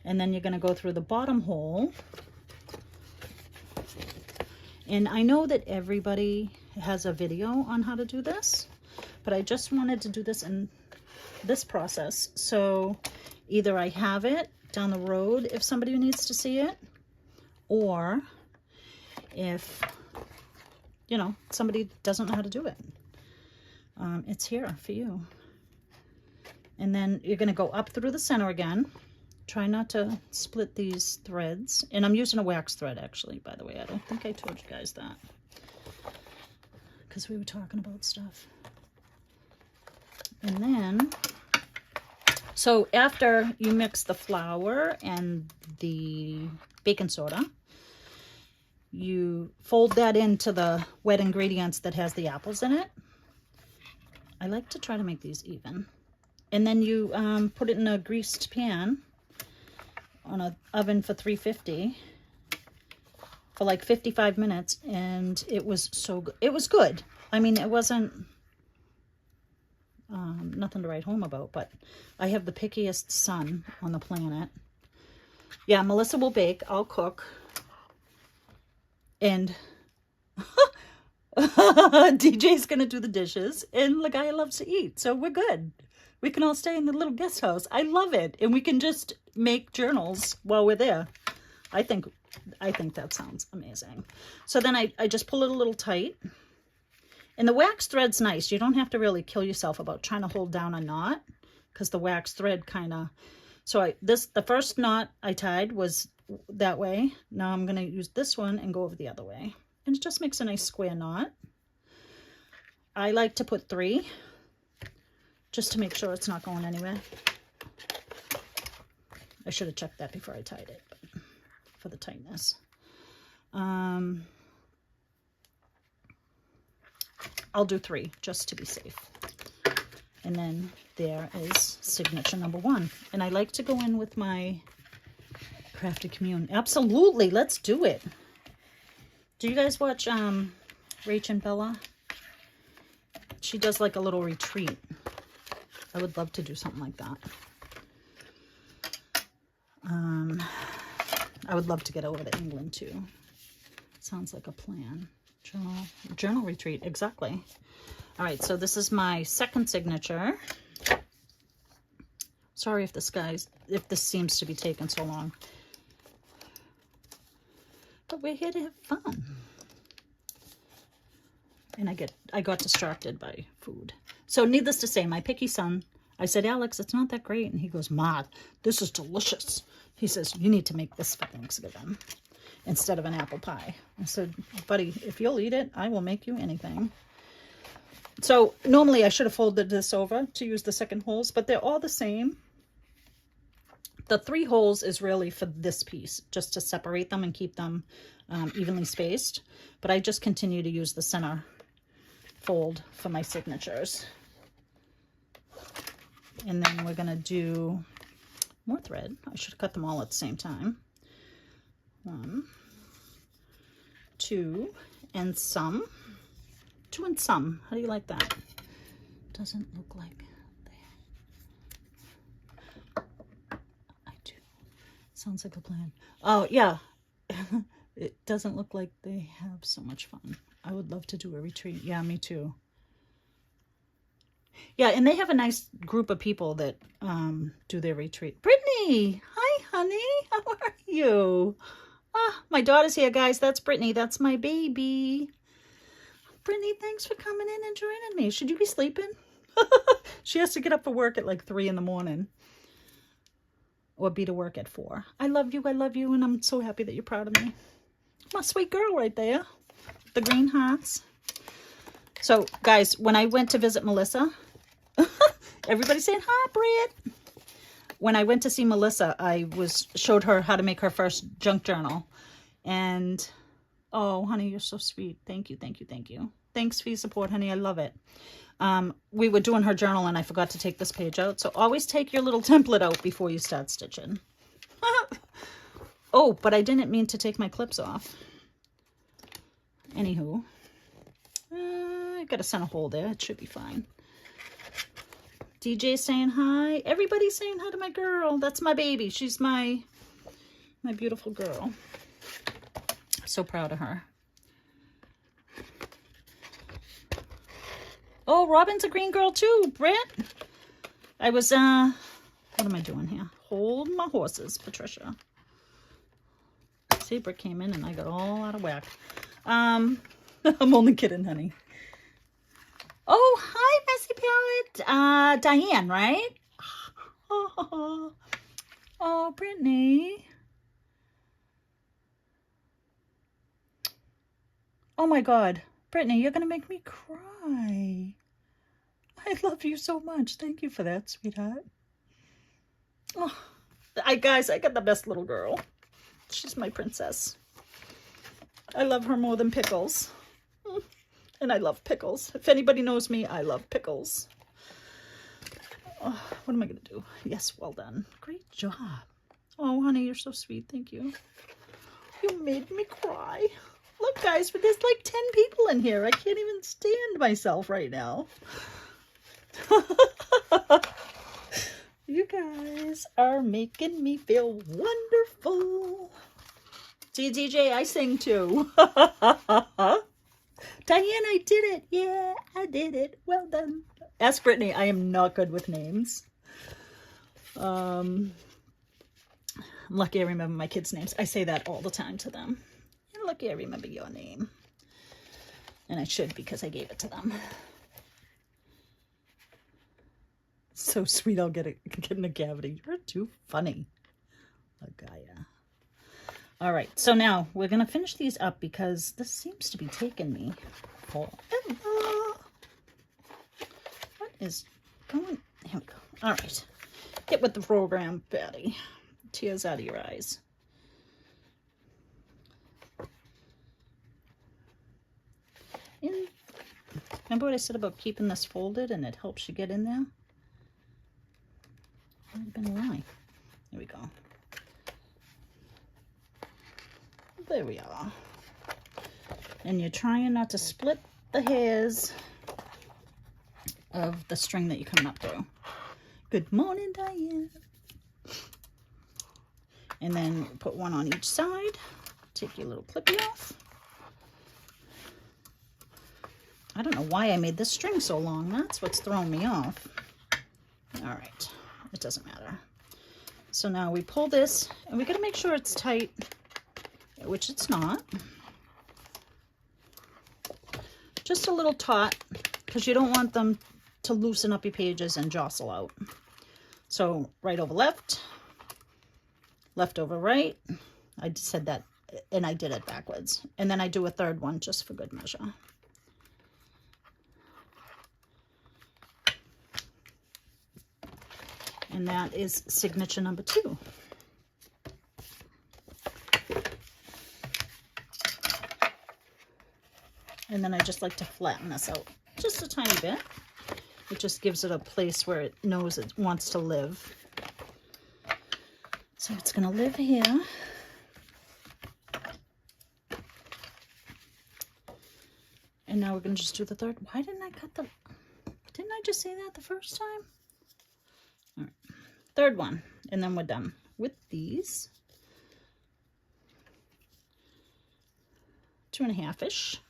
And then you're going to go through the bottom hole. And I know that everybody has a video on how to do this, but I just wanted to do this in this process. So either I have it down the road if somebody needs to see it, or if, you know, somebody doesn't know how to do it. It's here for you. And then you're going to go up through the center again. Try not to split these threads. And I'm using a wax thread, actually, by the way. I don't think I told you guys that, because we were talking about stuff. And then, so after you mix the flour and the baking soda, you fold that into the wet ingredients that has the apples in it. I like to try to make these even. And then you put it in a greased pan on an oven for 350 for like 55 minutes. And it was so good. It was good. I mean, it wasn't nothing to write home about, but I have the pickiest son on the planet. Yeah, Melissa will bake. I'll cook. And DJ's gonna do the dishes, and the guy loves to eat, so we're good. We can all stay in the little guest house. I love it. And we can just make journals while we're there. I think that sounds amazing. So then I just pull it a little tight. And the wax thread's nice. You don't have to really kill yourself about trying to hold down a knot, because the wax thread kind of... So the first knot I tied was that way. Now I'm going to use this one and go over the other way. And it just makes a nice square knot. I like to put 3, just to make sure it's not going anywhere. I should have checked that before I tied it, but for the tightness. I'll do 3 just to be safe. And then there is signature number 1. And I like to go in with my Crafted Commune. Absolutely, let's do it. Do you guys watch Rach and Bella? She does like a little retreat. I would love to do something like that. I would love to get over to England too. Sounds like a plan. Journal retreat, exactly. All right, so this is my second signature. Sorry if this seems to be taking so long. But we're here to have fun. And I got distracted by food. So needless to say, my picky son, I said, Alex, it's not that great. And he goes, Ma, this is delicious. He says, you need to make this for Thanksgiving instead of an apple pie. I said, buddy, if you'll eat it, I will make you anything. So normally I should have folded this over to use the second holes, but they're all the same. The 3 holes is really for this piece, just to separate them and keep them evenly spaced. But I just continue to use the center fold for my signatures. And then we're going to do more thread. I should have cut them all at the same time. 1, 2, and some. 2 and some. How do you like that? Doesn't look like they... I do. Sounds like a plan. Oh, yeah. It doesn't look like they have so much fun. I would love to do a retreat. Yeah, me too. Yeah, and they have a nice group of people that do their retreat. Brittany! Hi, honey. How are you? Ah, my daughter's here, guys. That's Brittany. That's my baby. Brittany, thanks for coming in and joining me. Should you be sleeping? She has to get up for work at like 3 in the morning. Or be to work at 4. I love you, and I'm so happy that you're proud of me. My sweet girl right there. The green hearts. So, guys, when I went to visit Melissa, everybody's saying, hi, Britt. When I went to see Melissa, I showed her how to make her first junk journal. And, oh, honey, you're so sweet. Thank you, thank you, thank you. Thanks for your support, honey. I love it. We were doing her journal, and I forgot to take this page out. So always take your little template out before you start stitching. Oh, but I didn't mean to take my clips off. Anywho, I got to send a hole there. It should be fine. DJ saying hi. Everybody's saying hi to my girl. That's my baby. She's my beautiful girl. So proud of her. Oh, Robin's a green girl too, Britt. I was, what am I doing here? Hold my horses, Patricia. See, Britt came in and I got all out of whack. I'm only kidding, honey. Oh, hi, Messy Palette. Diane, right? Oh, Brittany. Oh my God. Brittany, you're going to make me cry. I love you so much. Thank you for that, sweetheart. Oh, guys, I got the best little girl. She's my princess. I love her more than pickles. And I love pickles. If anybody knows me, I love pickles. Oh, what am I going to do? Yes, well done. Great job. Oh, honey, you're so sweet. Thank you. You made me cry. Look, guys, but there's like 10 people in here. I can't even stand myself right now. You guys are making me feel wonderful. See, DJ, I sing too. Diane, I did it. Yeah, I did it. Well done. Ask Brittany. I am not good with names. I'm lucky I remember my kids' names. I say that all the time to them. You're lucky I remember your name. And I should, because I gave it to them. So sweet, I'll get in a cavity. You're too funny. Gaia. All right, so now we're going to finish these up because this seems to be taking me forever. What is going... Here we go. All right. Get with the program, Betty. Tears out of your eyes. Remember what I said about keeping this folded and it helps you get in there? Might have been a lie. There we go. There we are. And you're trying not to split the hairs of the string that you're coming up through. Good morning, Diane. And then put one on each side. Take your little clippy off. I don't know why I made this string so long. That's what's throwing me off. All right, it doesn't matter. So now we pull this, and we gotta make sure it's tight, which it's not. Just a little taut, because you don't want them to loosen up your pages and jostle out. So right over left, left over right. I said that, and I did it backwards. And then I do a third one just for good measure. And that is signature number 2. And then I just like to flatten this out just a tiny bit. It just gives it a place where it knows it wants to live. So it's going to live here. And now we're going to just do the third. Why didn't I cut the... Didn't I just say that the first time? All right. Third one. And then we're done with these. 2.5-ish.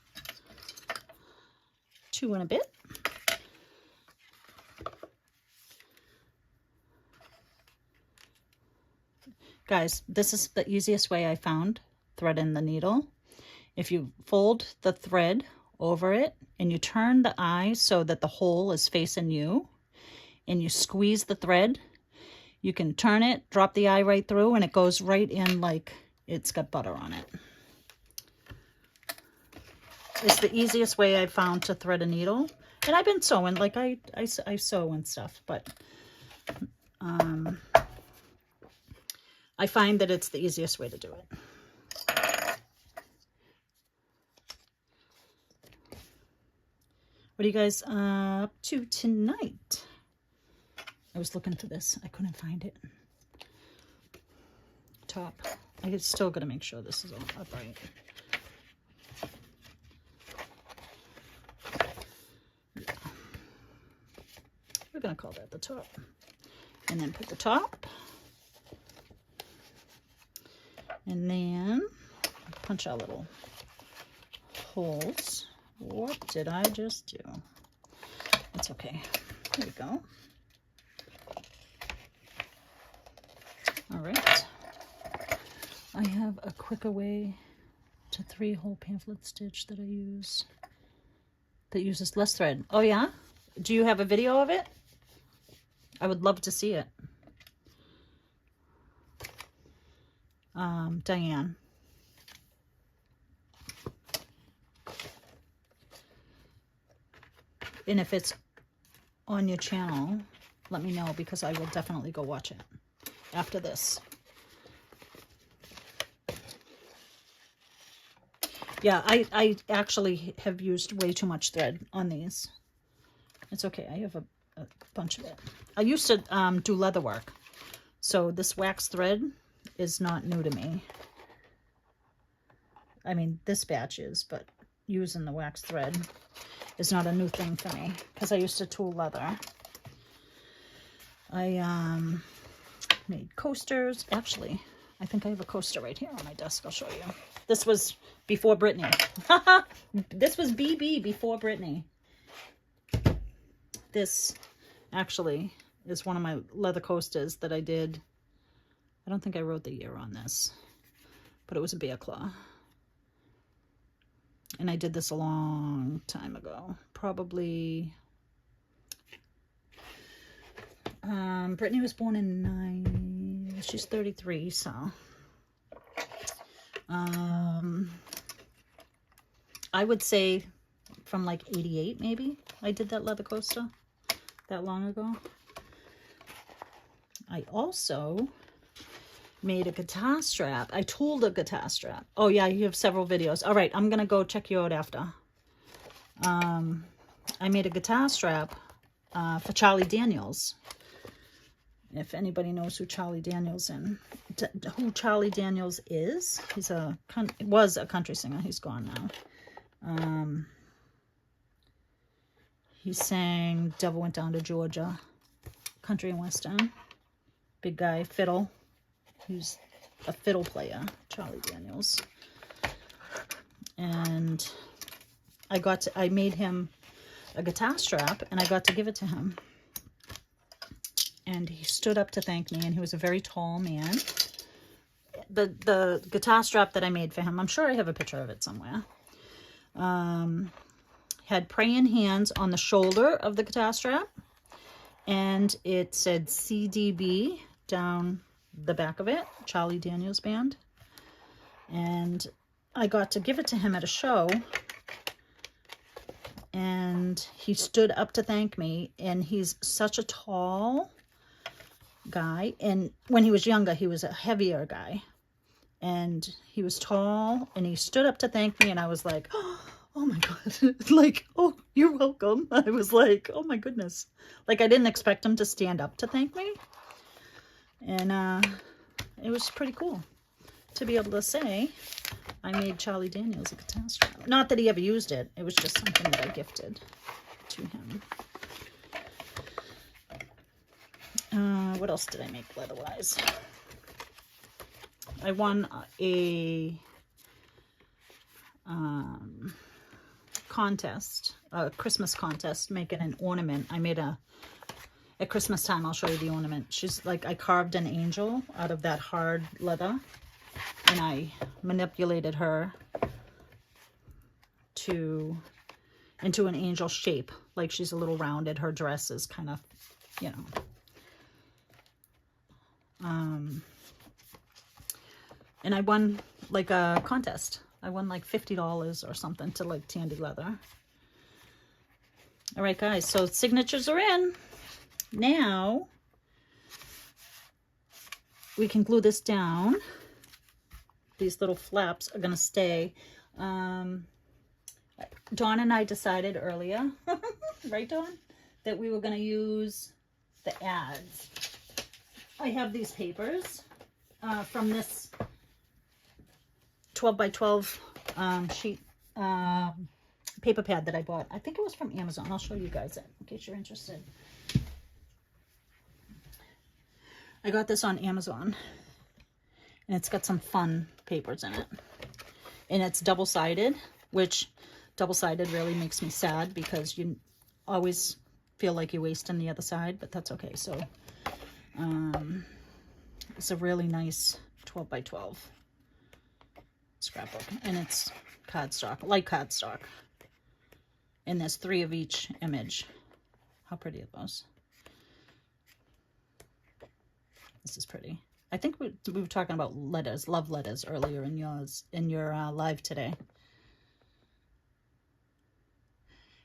2 and a bit. Guys, this is the easiest way I found threading the needle. If you fold the thread over it and you turn the eye so that the hole is facing you and you squeeze the thread, you can turn it, drop the eye right through, and it goes right in like it's got butter on it. It's the easiest way I've found to thread a needle. And I've been sewing, like I sew and stuff, but I find that it's the easiest way to do it. What are you guys up to tonight? I was looking for this. I couldn't find it. Top. I still got to make sure this is all upright. Yeah. We're going to call that the top. And then put the top. And then punch our little holes. What did I just do? That's okay. There we go. All right. I have a quicker way to 3-hole pamphlet stitch that I use that uses less thread. Oh yeah? Do you have a video of it? I would love to see it. Diane. And if it's on your channel, let me know, because I will definitely go watch it after this. Yeah, I actually have used way too much thread on these. It's okay. I have a bunch of it. I used to do leather work. So this wax thread is not new to me. I mean, this batch is, but using the wax thread is not a new thing for me, because I used to tool leather. I made coasters. Actually, I think I have a coaster right here on my desk. I'll show you. This was before Brittany. This was BB before Brittany. This actually is one of my leather coasters that I did. I don't think I wrote the year on this, but it was a bear claw. And I did this a long time ago, probably. Brittany was born in she's 33, so. I would say from like 88 maybe I did that leather coaster that long ago. I also made a guitar strap. I tooled a guitar strap. Oh yeah, you have several videos. All right, I'm gonna go check you out after. I made a guitar strap for Charlie Daniels. If anybody knows who Charlie Daniels is, was a country singer. He's gone now. He sang Devil Went Down to Georgia, country and western. Big guy, fiddle. He's a fiddle player, Charlie Daniels. And I made him a guitar strap, and I got to give it to him. And he stood up to thank me, and he was a very tall man. The guitar strap that I made for him, I'm sure I have a picture of it somewhere, had praying hands on the shoulder of the guitar strap, and it said CDB down the back of it, Charlie Daniels Band. And I got to give it to him at a show, and he stood up to thank me, and he's such a tall guy, and when he was younger he was a heavier guy, and he was tall, and he stood up to thank me, and I was like, oh my god, like, oh, you're welcome. I was like, oh my goodness, like I didn't expect him to stand up to thank me. And it was pretty cool to be able to say I made Charlie Daniels a guitar strap. Not that he ever used it, it was just something that I gifted to him. What else did I make leather-wise? I won a contest, a Christmas contest, making an ornament. I made at Christmas time, I'll show you the ornament. She's like, I carved an angel out of that hard leather, and I manipulated her into an angel shape. Like she's a little rounded. Her dress is kind of, you know. And I won like a contest. I won like $50 or something to like Tandy Leather. All right, guys, so signatures are in. Now we can glue this down. These little flaps are gonna stay. Dawn and I decided earlier, right, Dawn, that we were gonna use the ads. I have these papers from this 12 by 12 sheet paper pad that I bought. I think it was from Amazon. I'll show you guys it in case you're interested. I got this on Amazon, and it's got some fun papers in it. And it's double-sided, which double-sided really makes me sad because you always feel like you're wasting the other side, but that's okay. So it's a really nice 12 by 12 scrapbook, and it's cardstock, light cardstock, and there's 3 of each image. How pretty are those? This is pretty. I think we were talking about letters, love letters, earlier in your live today.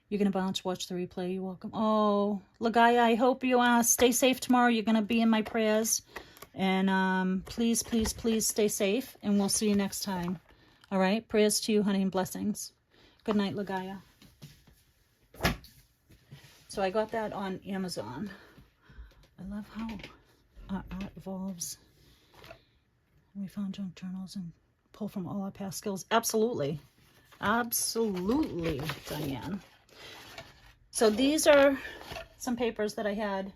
You're gonna bounce, watch the replay. You're welcome. Oh, Lagaya, I hope you stay safe tomorrow. You're gonna be in my prayers, and please, please, please stay safe, and we'll see you next time. All right, prayers to you, honey, and blessings. Good night, Lagaya. So I got that on Amazon. I love how our art evolves. We found junk journals and pull from all our past skills. Absolutely. Absolutely, Diane. So these are some papers that I had.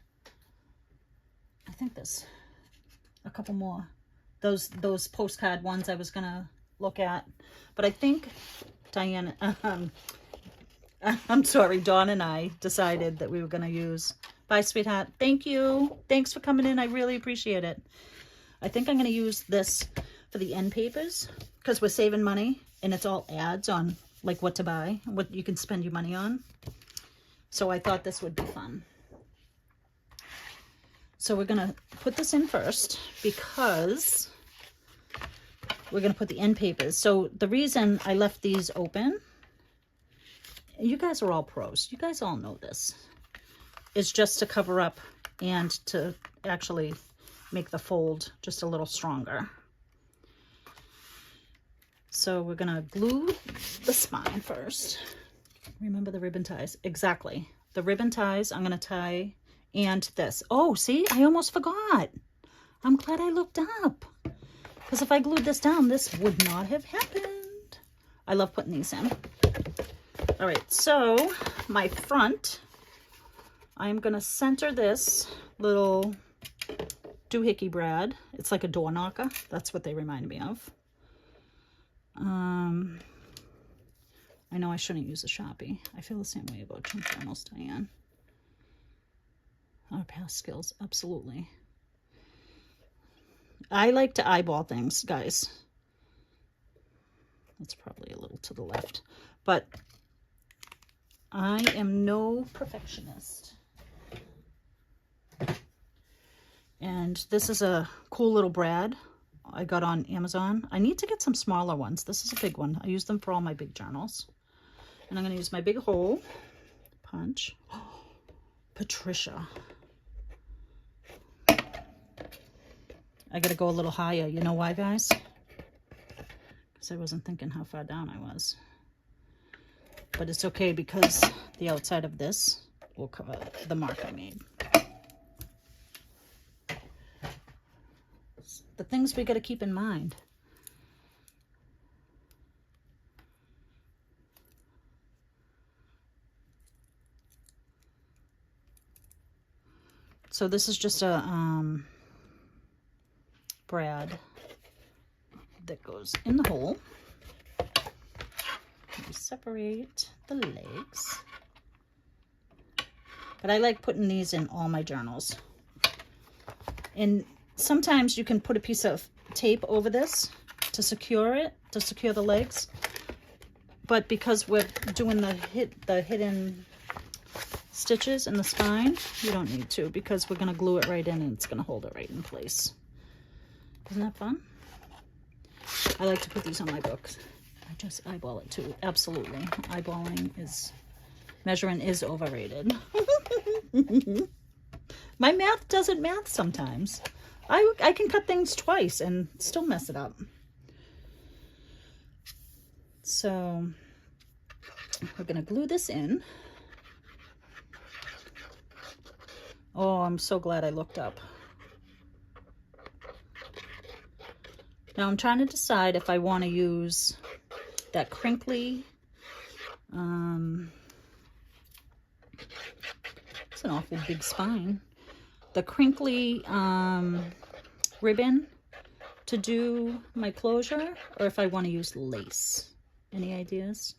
I think there's a couple more. Those postcard ones I was going to look at. But I think, Diane, I'm sorry, Dawn and I decided that we were going to use. Bye, sweetheart. Thank you. Thanks for coming in. I really appreciate it. I think I'm going to use this for the end papers because we're saving money and it's all ads on like what to buy, what you can spend your money on. So I thought this would be fun. So we're going to put this in first because we're going to put the end papers. So the reason I left these open, you guys are all pros. You guys all know this. Is just to cover up and to actually make the fold just a little stronger. So we're going to glue the spine first. Remember the ribbon ties. Exactly. The ribbon ties I'm going to tie and this. Oh, see, I almost forgot. I'm glad I looked up. Because if I glued this down, this would not have happened. I love putting these in. All right, so my front, I'm going to center this little doohickey brad. It's like a door knocker. That's what they remind me of. I know I shouldn't use a Sharpie. I feel the same way about chunk journals, Diane. Our past skills, absolutely. I like to eyeball things, guys. That's probably a little to the left, but I am no perfectionist. And this is a cool little brad I got on Amazon. I need to get some smaller ones. This is a big one. I use them for all my big journals. And I'm going to use my big hole punch. Oh, Patricia. I got to go a little higher. You know why, guys? Because I wasn't thinking how far down I was. But it's okay because the outside of this will cover the mark I made. The things we got to keep in mind. So this is just a brad that goes in the hole. We separate the legs. But I like putting these in all my journals. And sometimes you can put a piece of tape over this to secure it, to secure the legs. But because we're doing the hidden stitches in the spine, you don't need to because we're going to glue it right in and it's going to hold it right in place. Isn't that fun? I like to put these on my books. I just eyeball it too. Absolutely. Eyeballing is, measuring is overrated. My math doesn't math sometimes. I can cut things twice and still mess it up. So we're going to glue this in. Oh, I'm so glad I looked up. Now I'm trying to decide if I want to use that crinkly, it's an awful big spine, the crinkly ribbon to do my closure, or if I want to use lace. Any ideas?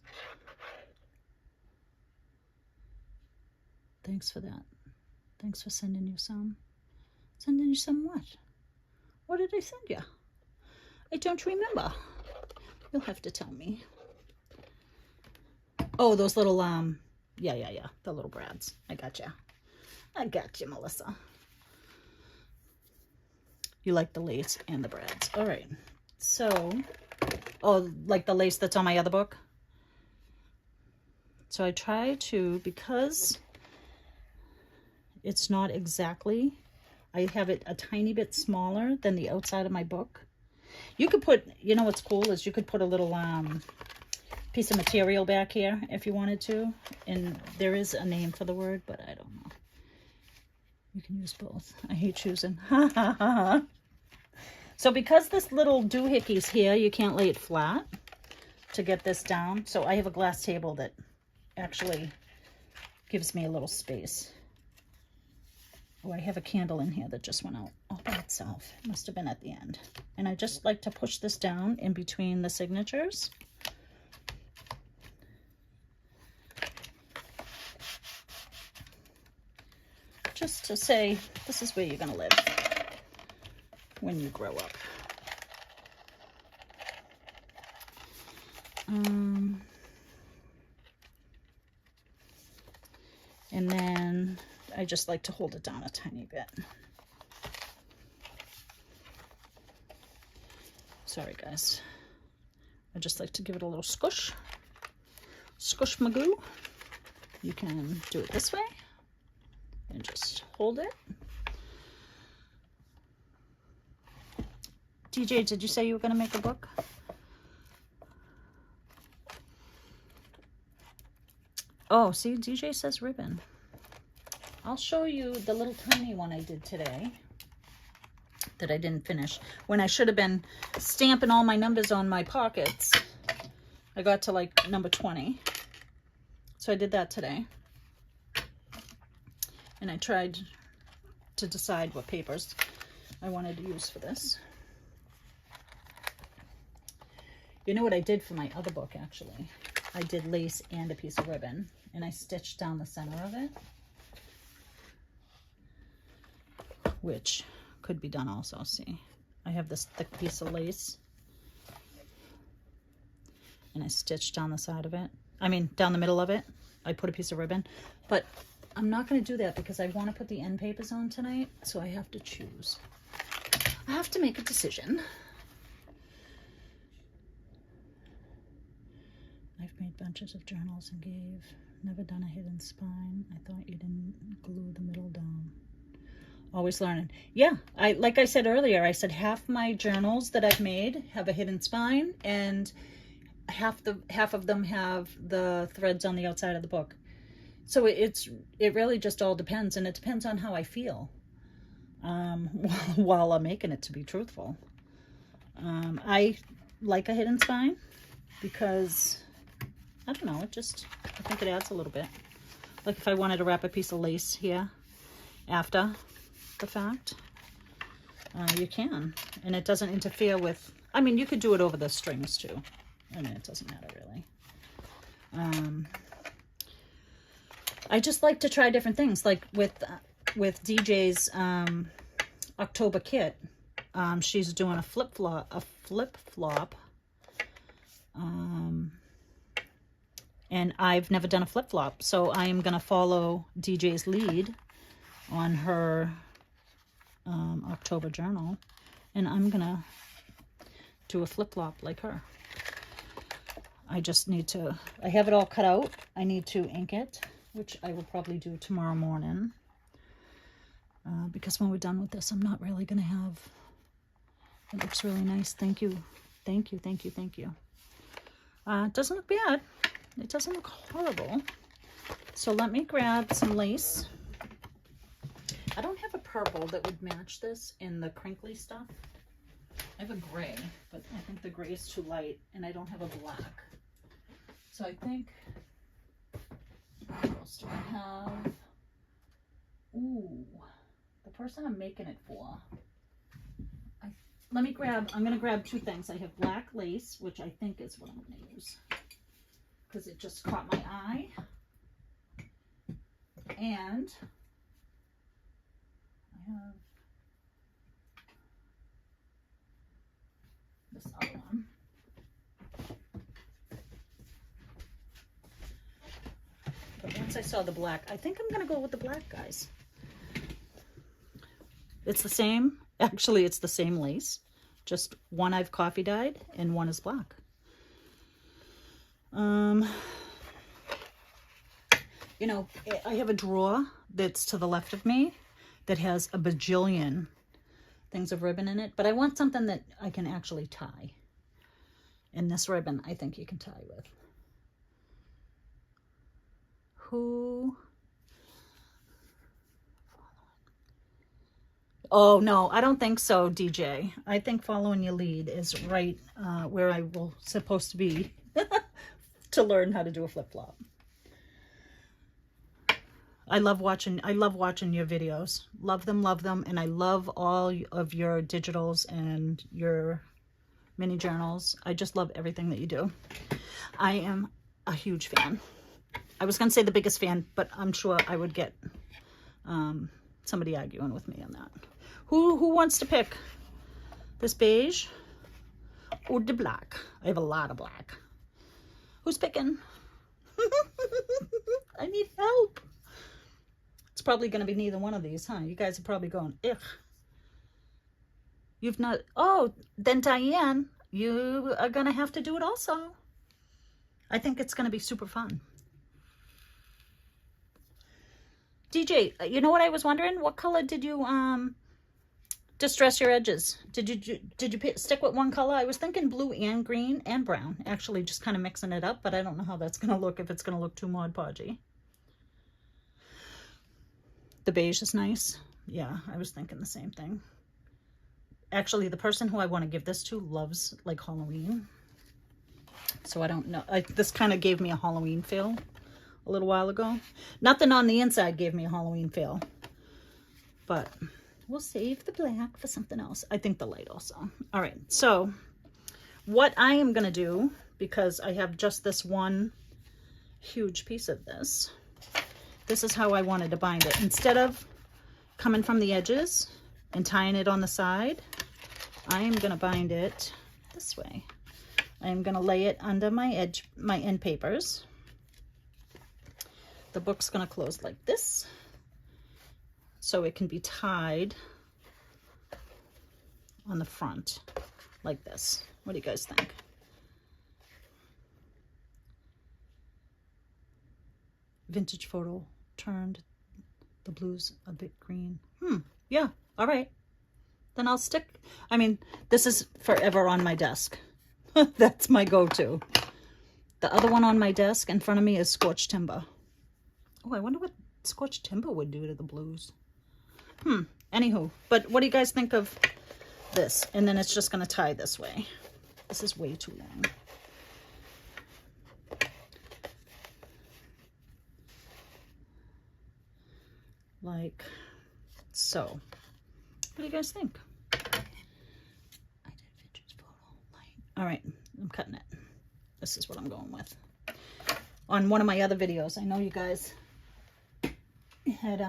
Thanks for that. Thanks for sending you some. Sending you some what? What did I send you? I don't remember. You'll have to tell me. Oh, those little, yeah. The little brads. I got you, Melissa. You like the lace and the brads. All right. So, oh, like the lace that's on my other book? So I try to, because it's not exactly, I have it a tiny bit smaller than the outside of my book. You could put, you know what's cool is you could put a little piece of material back here if you wanted to. And there is a name for the word, but I don't know. You can use both. I hate choosing. So because this little doohickey's here, you can't lay it flat to get this down. So I have a glass table that actually gives me a little space. Oh, I have a candle in here that just went out all by itself. It must have been at the end. And I just like to push this down in between the signatures. just to say this is where you're going to live when you grow up. And then I just like to hold it down a tiny bit. Sorry, guys. I just like to give it a little squish. Squish magoo. You can do it this way and just hold it. DJ, did you say you were going to make a book? Oh, see, DJ says ribbon. I'll show you the little tiny one I did today that I didn't finish. When I should have been stamping all my numbers on my pockets, I got to like number 20. So I did that today. And I tried to decide what papers I wanted to use for this. You know what I did for my other book, actually? I did lace and a piece of ribbon, and I stitched down the center of it, which could be done also. See, I have this thick piece of lace, and I stitched down the side of it. I mean, down the middle of it. I put a piece of ribbon, but I'm not going to do that because I want to put the end papers on tonight, so I have to choose. I have to make a decision. I've made bunches of journals and gave. Never done a hidden spine. I thought you didn't glue the middle down. Always learning. Yeah, like I said earlier, I said half my journals that I've made have a hidden spine, and half of them have the threads on the outside of the book. So it really just all depends, and it depends on how I feel while I'm making it, to be truthful. I like a hidden spine because I don't know, I think it adds a little bit. Like if I wanted to wrap a piece of lace here after the fact, you can. And it doesn't interfere with, I mean, you could do it over the strings too. I mean, it doesn't matter really. I just like to try different things. Like with DJ's October kit, she's doing a flip flop. And I've never done a flip-flop, so I am going to follow DJ's lead on her October journal, and I'm going to do a flip-flop like her. I just need to, I have it all cut out. I need to ink it, which I will probably do tomorrow morning, because when we're done with this, I'm not really going to have, it looks really nice. Thank you. Thank you, thank you, thank you. It doesn't look bad. It doesn't look horrible. So let me grab some lace. I don't have a purple that would match this in the crinkly stuff. I have a gray, but I think the gray is too light, and I don't have a black. So I think, what else do I have? Ooh, the person I'm making it for. I'm going to grab two things. I have black lace, which I think is what I'm going to use, because it just caught my eye. And I have this other one. But once I saw the black, I think I'm going to go with the black, guys. It's the same. Actually, it's the same lace. Just one I've coffee dyed and one is black. You know, I have a drawer that's to the left of me that has a bajillion things of ribbon in it, but I want something that I can actually tie. And this ribbon, I think you can tie with. Who? Oh, no, I don't think so, DJ. I think following your lead is right where I will supposed to be to learn how to do a flip-flop. I love watching your videos. Love them, and I love all of your digitals and your mini journals. I just love everything that you do. I am a huge fan. I was going to say the biggest fan, but I'm sure I would get somebody arguing with me on that. Who wants to pick this beige or the black? I have a lot of black. Who's picking? I need help. It's probably going to be neither one of these, huh? You guys are probably going, ugh. You've not, oh, then Diane, you are going to have to do it also. I think it's going to be super fun. DJ, you know what I was wondering? What color did you distress your edges? Did you stick with one color? I was thinking blue and green and brown. Actually, just kind of mixing it up, but I don't know how that's going to look, if it's going to look too Mod Podgy. The beige is nice. Yeah, I was thinking the same thing. Actually, the person who I want to give this to loves like Halloween. So I don't know. This kind of gave me a Halloween feel a little while ago. Nothing on the inside gave me a Halloween feel. But we'll save the black for something else. I think the light also. All right. So what I am going to do, because I have just this one huge piece of this, this is how I wanted to bind it. Instead of coming from the edges and tying it on the side, I am going to bind it this way. I am going to lay it under my end papers. The book's going to close like this, so it can be tied on the front like this. What do you guys think? Vintage photo turned the blues a bit green. Yeah, all right. Then I'll stick. I mean, this is forever on my desk. That's my go-to. The other one on my desk in front of me is Scorched Timber. Oh, I wonder what Scorched Timber would do to the blues. Anywho, but what do you guys think of this? And then it's just going to tie this way. This is way too long. Like so. What do you guys think? I did vintage photo light. All right, I'm cutting it. This is what I'm going with. On one of my other videos, I know you guys had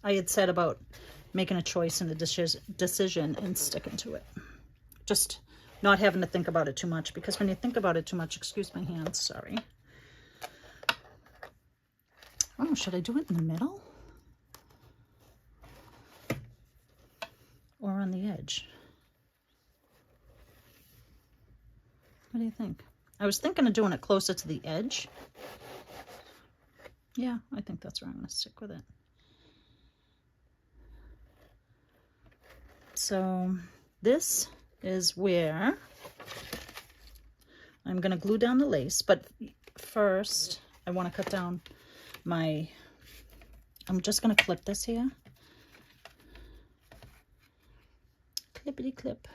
I had said about making a choice and a decision and sticking to it. Just not having to think about it too much, because when you think about it too much, excuse my hands, sorry. Oh, should I do it in the middle? Or on the edge? What do you think? I was thinking of doing it closer to the edge. Yeah, I think that's where I'm going to stick with it. So this is where I'm going to glue down the lace, but first I want to cut down my, I'm just going to clip this here. Clippity clip.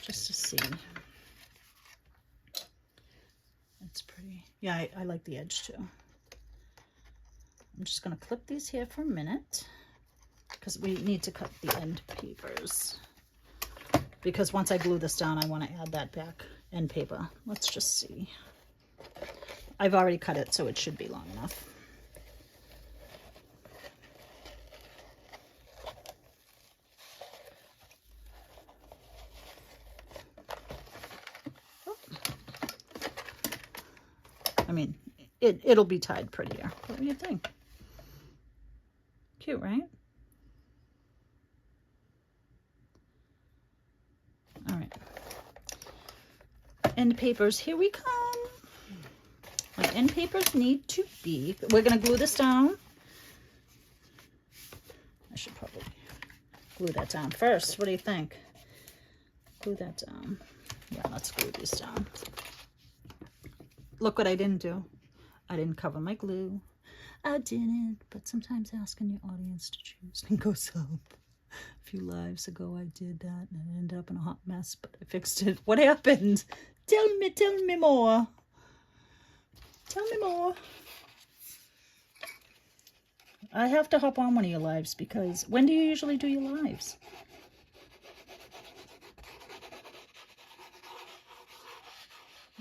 Just to see. It's pretty. Yeah, I like the edge too. I'm just going to clip these here for a minute, because we need to cut the end papers. Because once I glue this down, I want to add that back end paper. Let's just see. I've already cut it, so it should be long enough. I mean, it'll be tied prettier. What do you think? Cute, right? All right. End papers, here we come. My end papers need to be, we're going to glue this down. I should probably glue that down first. What do you think? Glue that down. Yeah, let's glue these down. Look what I didn't do. I didn't cover my glue. I didn't, but sometimes asking your audience to choose and goes up. A few lives ago I did that and it ended up in a hot mess, but I fixed it. What happened? Tell me more. Tell me more. I have to hop on one of your lives, because when do you usually do your lives?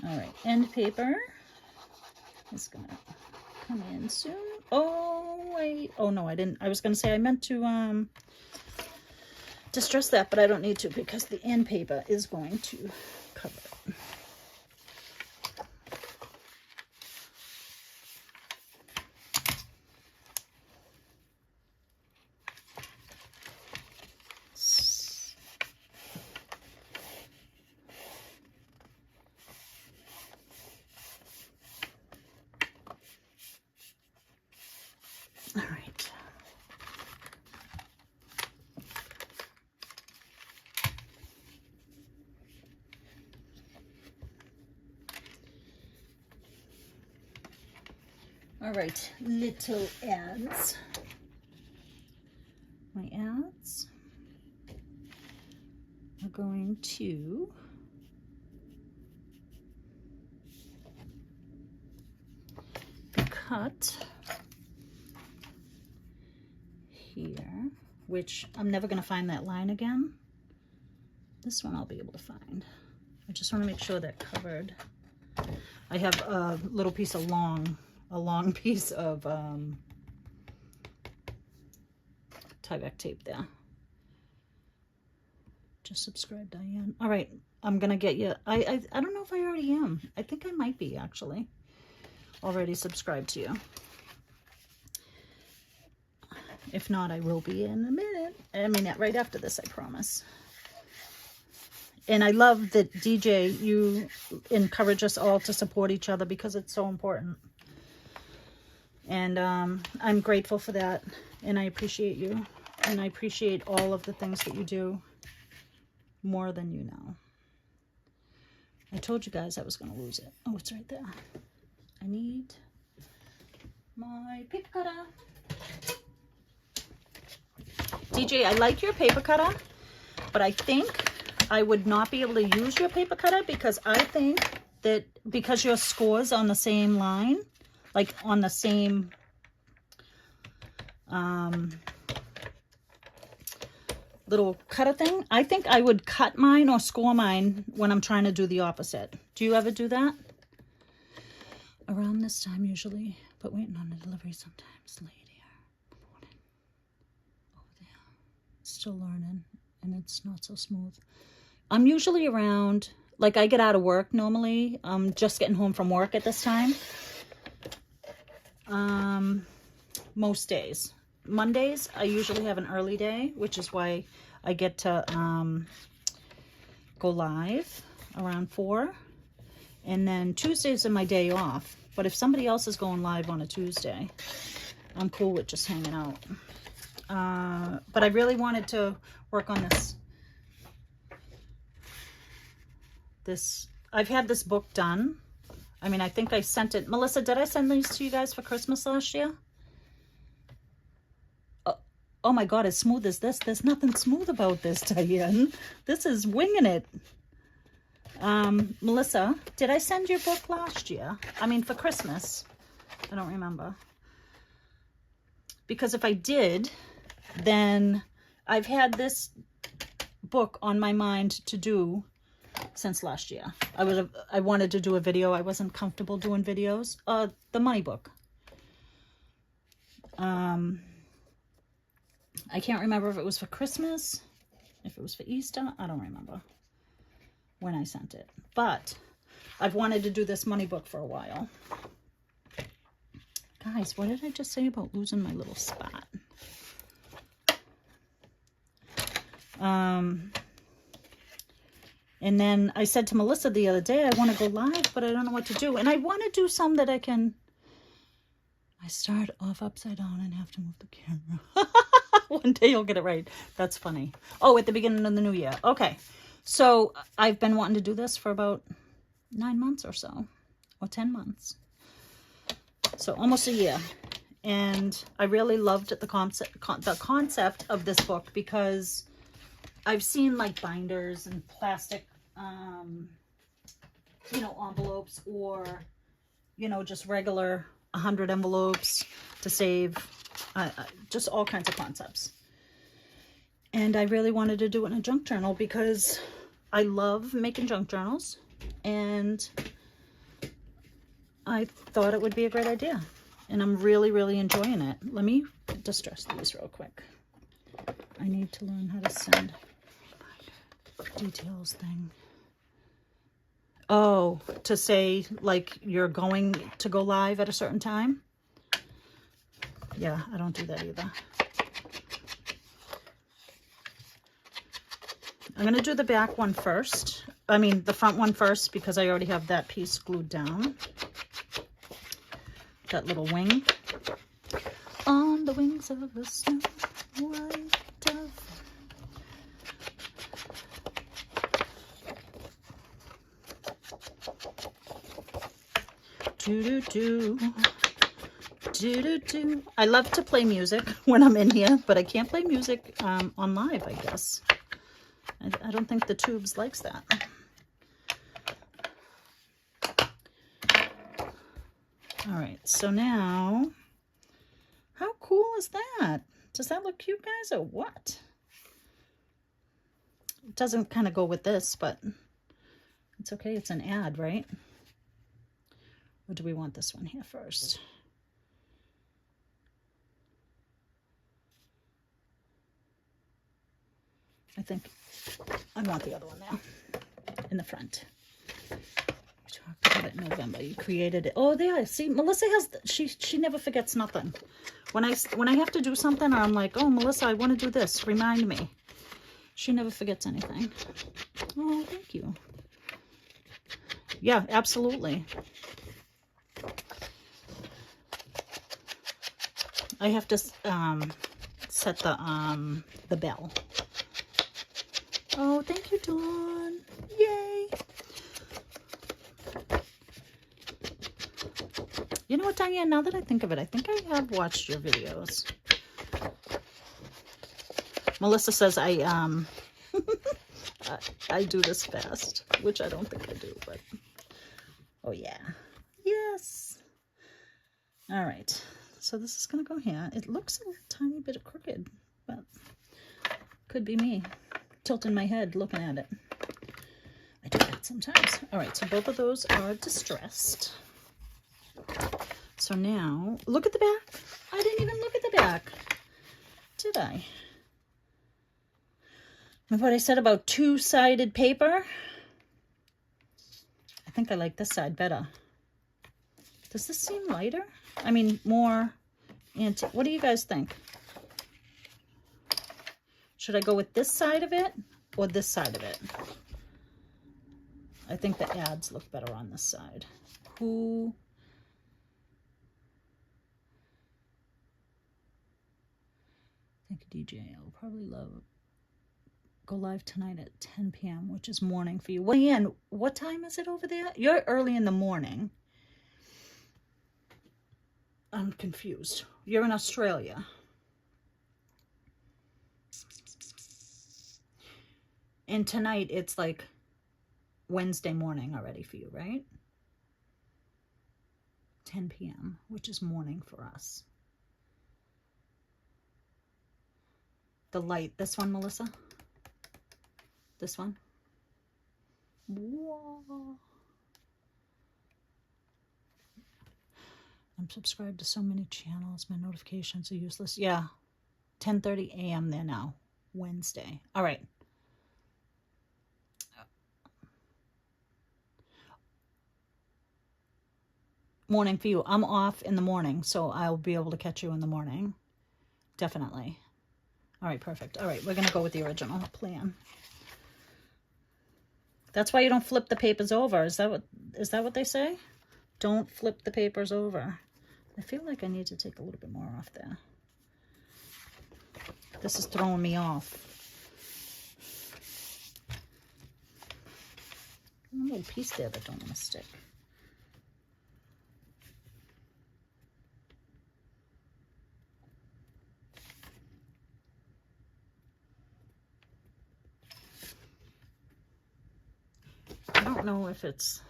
All right, end paper is gonna come in soon. Oh no, I didn't. I was going to say I meant to distress that, but I don't need to because the end paper is going to cover it. All right. All right, little ads. My ads are going to be cut here, which I'm never going to find that line again. This one I'll be able to find. I just want to make sure they're covered. I have a little piece of a long piece of Tyvek tape there. Just subscribe, Diane. All right, I'm gonna get you. I don't know if I already am. I think I might be actually already subscribed to you. If not, I will be in a minute. I mean, right after this, I promise. And I love that, DJ, you encourage us all to support each other because it's so important. And I'm grateful for that. And I appreciate you. And I appreciate all of the things that you do more than you know. I told you guys I was going to lose it. Oh, it's right there. I need my paper cutter. DJ, I like your paper cutter, but I think I would not be able to use your paper cutter because I think that because your score's on the same line, like on the same little cutter thing, I think I would cut mine or score mine when I'm trying to do the opposite. Do you ever do that? Around this time usually, but waiting on the delivery sometimes late here. Morning. Over there. Still learning, and it's not so smooth. I'm usually around, like I get out of work normally. I'm just getting home from work at this time. Most days. Mondays, I usually have an early day, which is why I get to go live around 4. And then Tuesdays are my day off. But if somebody else is going live on a Tuesday, I'm cool with just hanging out. But I really wanted to work on this. I've had this book done. I mean, I think I sent it. Melissa, did I send these to you guys for Christmas last year? Oh my God, as smooth as this. There's nothing smooth about this, Diane. This is winging it. Melissa, did I send your book last year? I mean, for Christmas. I don't remember. Because if I did, then I've had this book on my mind to do since last year. I wanted to do a video. I wasn't comfortable doing videos. The money book. I can't remember if it was for Christmas, if it was for Easter. I don't remember when I sent it. But I've wanted to do this money book for a while. Guys, what did I just say about losing my little spot? And then I said to Melissa the other day, I want to go live, but I don't know what to do. And I want to do some that I can... I start off upside down and have to move the camera. One day you'll get it right. That's funny. Oh, at the beginning of the new year. Okay. So I've been wanting to do this for about 9 months or so, or 10 months. So almost a year. And I really loved the concept of this book because I've seen like binders and plastic, envelopes, or, just regular 100 envelopes to save, just all kinds of concepts. And I really wanted to do it in a junk journal because I love making junk journals, and I thought it would be a great idea. And I'm really, really enjoying it. Let me distress these real quick. I need to learn how to send details thing. Oh, to say like you're going to go live at a certain time? Yeah, I don't do that either. I'm going to do the back one first. I mean, the front one first because I already have that piece glued down. That little wing. On the wings of the snow white dove. Do-do-do. Do-do-do. I love to play music when I'm in here, but I can't play music on live, I guess. I don't think the Tubes likes that. All right, so now, how cool is that? Does that look cute, guys, or what? It doesn't kind of go with this, but it's okay. It's an ad, right? Or do we want this one here first? I think I want the other one now in the front. Talked about it in November. You created it. Oh, there. See, Melissa has. She never forgets nothing. When I have to do something, or I'm like, oh, Melissa, I want to do this. Remind me. She never forgets anything. Oh, thank you. Yeah, absolutely. I have to set the bell. Oh, thank you, Dawn. Yay. You know what, Diane, now that I think of it, I think I have watched your videos. Melissa says I do this fast, which I don't think I do, but oh yeah. Yes. All right. So this is going to go here. It looks a tiny bit crooked, but could be me tilting my head looking at it. I do that sometimes. All right, so both of those are distressed. So now, look at the back. I didn't even look at the back, did I? Remember what I said about two-sided paper? I think I like this side better. Does this seem lighter? I mean, more antique. What do you guys think? Should I go with this side of it or this side of it? I think the ads look better on this side. Who? I think DJ will probably love. Go live tonight at 10 p.m., which is morning for you. Well, Ian, what time is it over there? You're early in the morning. I'm confused. You're in Australia. And tonight it's like Wednesday morning already for you, right? 10 p.m., which is morning for us. The light, this one, Melissa? This one? Whoa. I'm subscribed to so many channels. My notifications are useless. Yeah. 10:30 a.m. there now. Wednesday. All right. Morning for you. I'm off in the morning, so I'll be able to catch you in the morning. Definitely. All right, perfect. All right, we're going to go with the original plan. That's why you don't flip the papers over. Is that what they say? Don't flip the papers over. I feel like I need to take a little bit more off there. This is throwing me off. A little piece there that don't want to stick. I don't know if it's,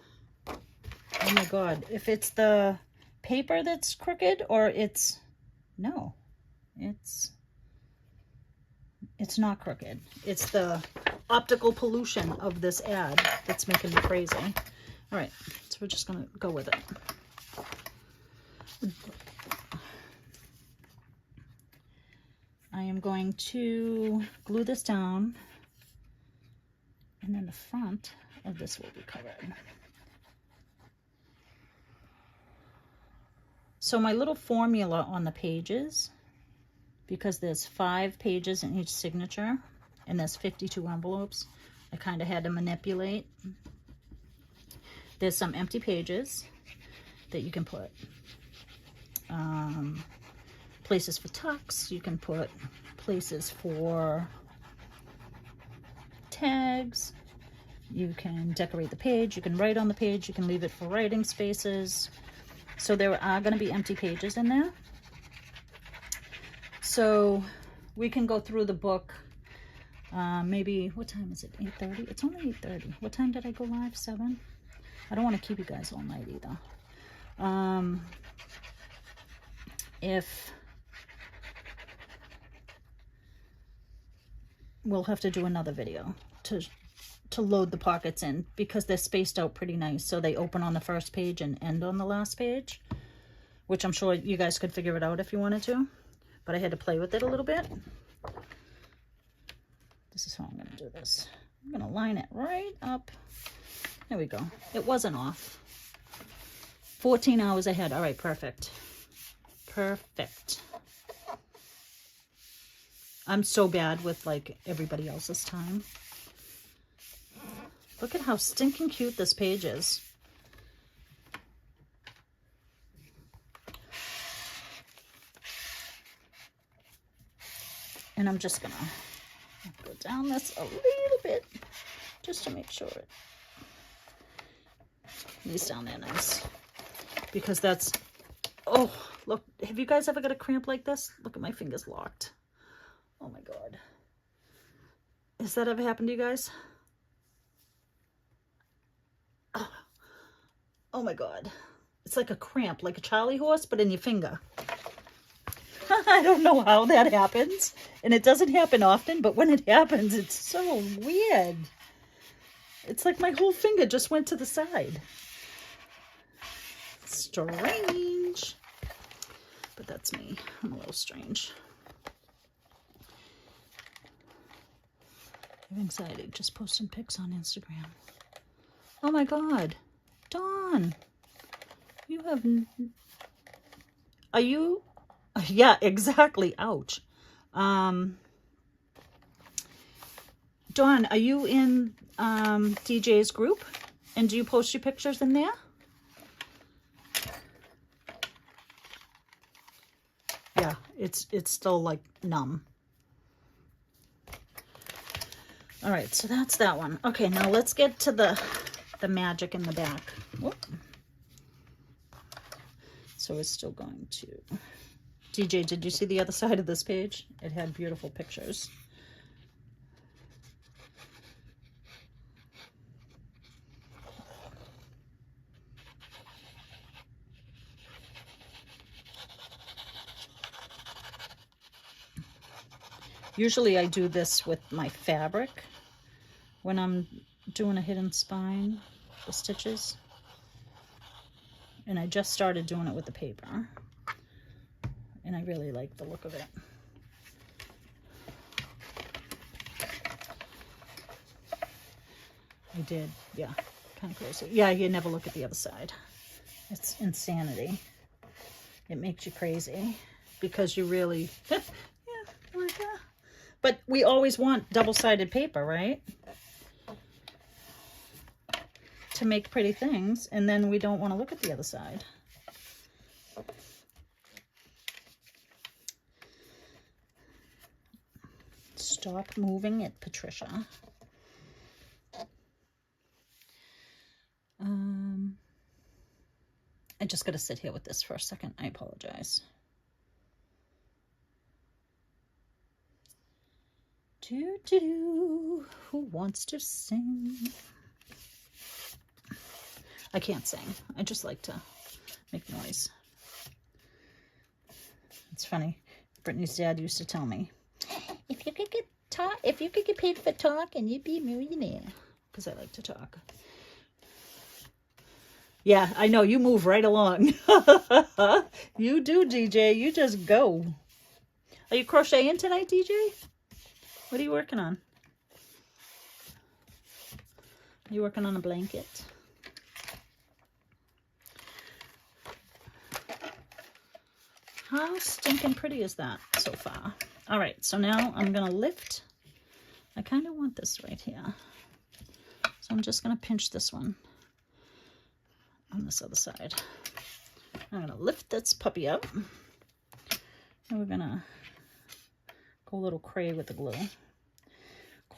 oh my God, if it's the paper that's crooked or it's, no, it's not crooked. It's the optical pollution of this ad that's making me crazy. All right, so we're just gonna go with it. I am going to glue this down, and then the front of this will be covered. So my little formula on the pages, because there's 5 pages in each signature and there's 52 envelopes, I kind of had to manipulate. There's some empty pages that you can put places for tucks. You can put places for tags. You can decorate the page. You can write on the page. You can leave it for writing spaces. So there are going to be empty pages in there. So we can go through the book. Maybe, what time is it? 8:30? It's only 8:30. What time did I go live? 7? I don't want to keep you guys all night either. If we'll have to do another video to load the pockets in, because they're spaced out pretty nice. So they open on the first page and end on the last page, which I'm sure you guys could figure it out if you wanted to, but I had to play with it a little bit. This is how I'm going to do this. I'm going to line it right up. There we go. It wasn't off. 14 hours ahead. All right, perfect. Perfect. I'm so bad with like everybody else's time. Look at how stinking cute this page is. And I'm just gonna go down this a little bit just to make sure it lays down there nice. Because that's, oh, look, have you guys ever got a cramp like this? Look at my fingers locked. Oh my God. Has that ever happened to you guys? Oh my God. It's like a cramp, like a Charlie horse, but in your finger. I don't know how that happens. And it doesn't happen often, but when it happens, it's so weird. It's like my whole finger just went to the side. Strange. But that's me. I'm a little strange. I have anxiety just posting pics on Instagram. Oh my God. Dawn. You have... Are you... Yeah, exactly. Ouch. Dawn, are you in DJ's group? And do you post your pictures in there? Yeah, it's still like numb. All right, so that's that one. Okay, now let's get to the magic in the back. Whoop. So it's still going to... DJ, did you see the other side of this page? It had beautiful pictures. Usually I do this with my fabric when I'm doing a hidden spine, the stitches. And I just started doing it with the paper. And I really like the look of it. I did, yeah, kind of crazy. Yeah, you never look at the other side. It's insanity. It makes you crazy because you really, yeah, like that. But we always want double-sided paper, right? To make pretty things, and then we don't want to look at the other side. Stop moving it, Patricia. I just got to sit here with this for a second. I apologize. Who wants to sing? I can't sing. I just like to make noise. It's funny. Brittany's dad used to tell me, if you could get paid for talking, you'd be a millionaire. Because I like to talk. Yeah, I know. You move right along. You do, DJ. You just go. Are you crocheting tonight, DJ? What are you working on? Are you working on a blanket? How stinking pretty is that so far? All right, so now I'm gonna lift. I kind of want this right here. So I'm just gonna pinch this one on this other side. I'm gonna lift this puppy up. And we're gonna go a little cray with the glue.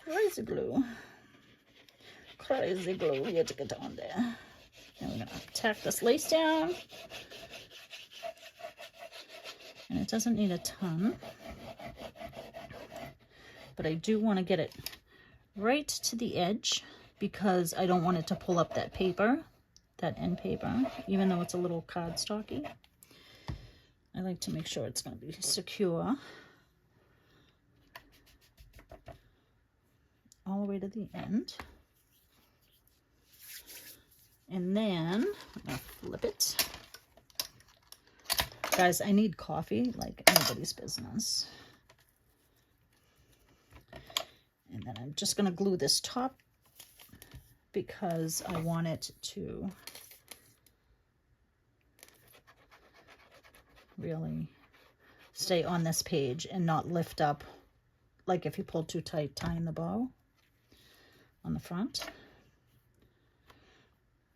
Crazy glue. Crazy glue. You have to get on there. And we're gonna tack this lace down. And it doesn't need a ton. But I do want to get it right to the edge because I don't want it to pull up that paper, that end paper, even though it's a little cardstocky. I like to make sure it's going to be secure all the way to the end. And then I'm going to flip it. Guys, I need coffee like anybody's business. And then I'm just going to glue this top because I want it to really stay on this page and not lift up like if you pull too tight tying the bow on the front.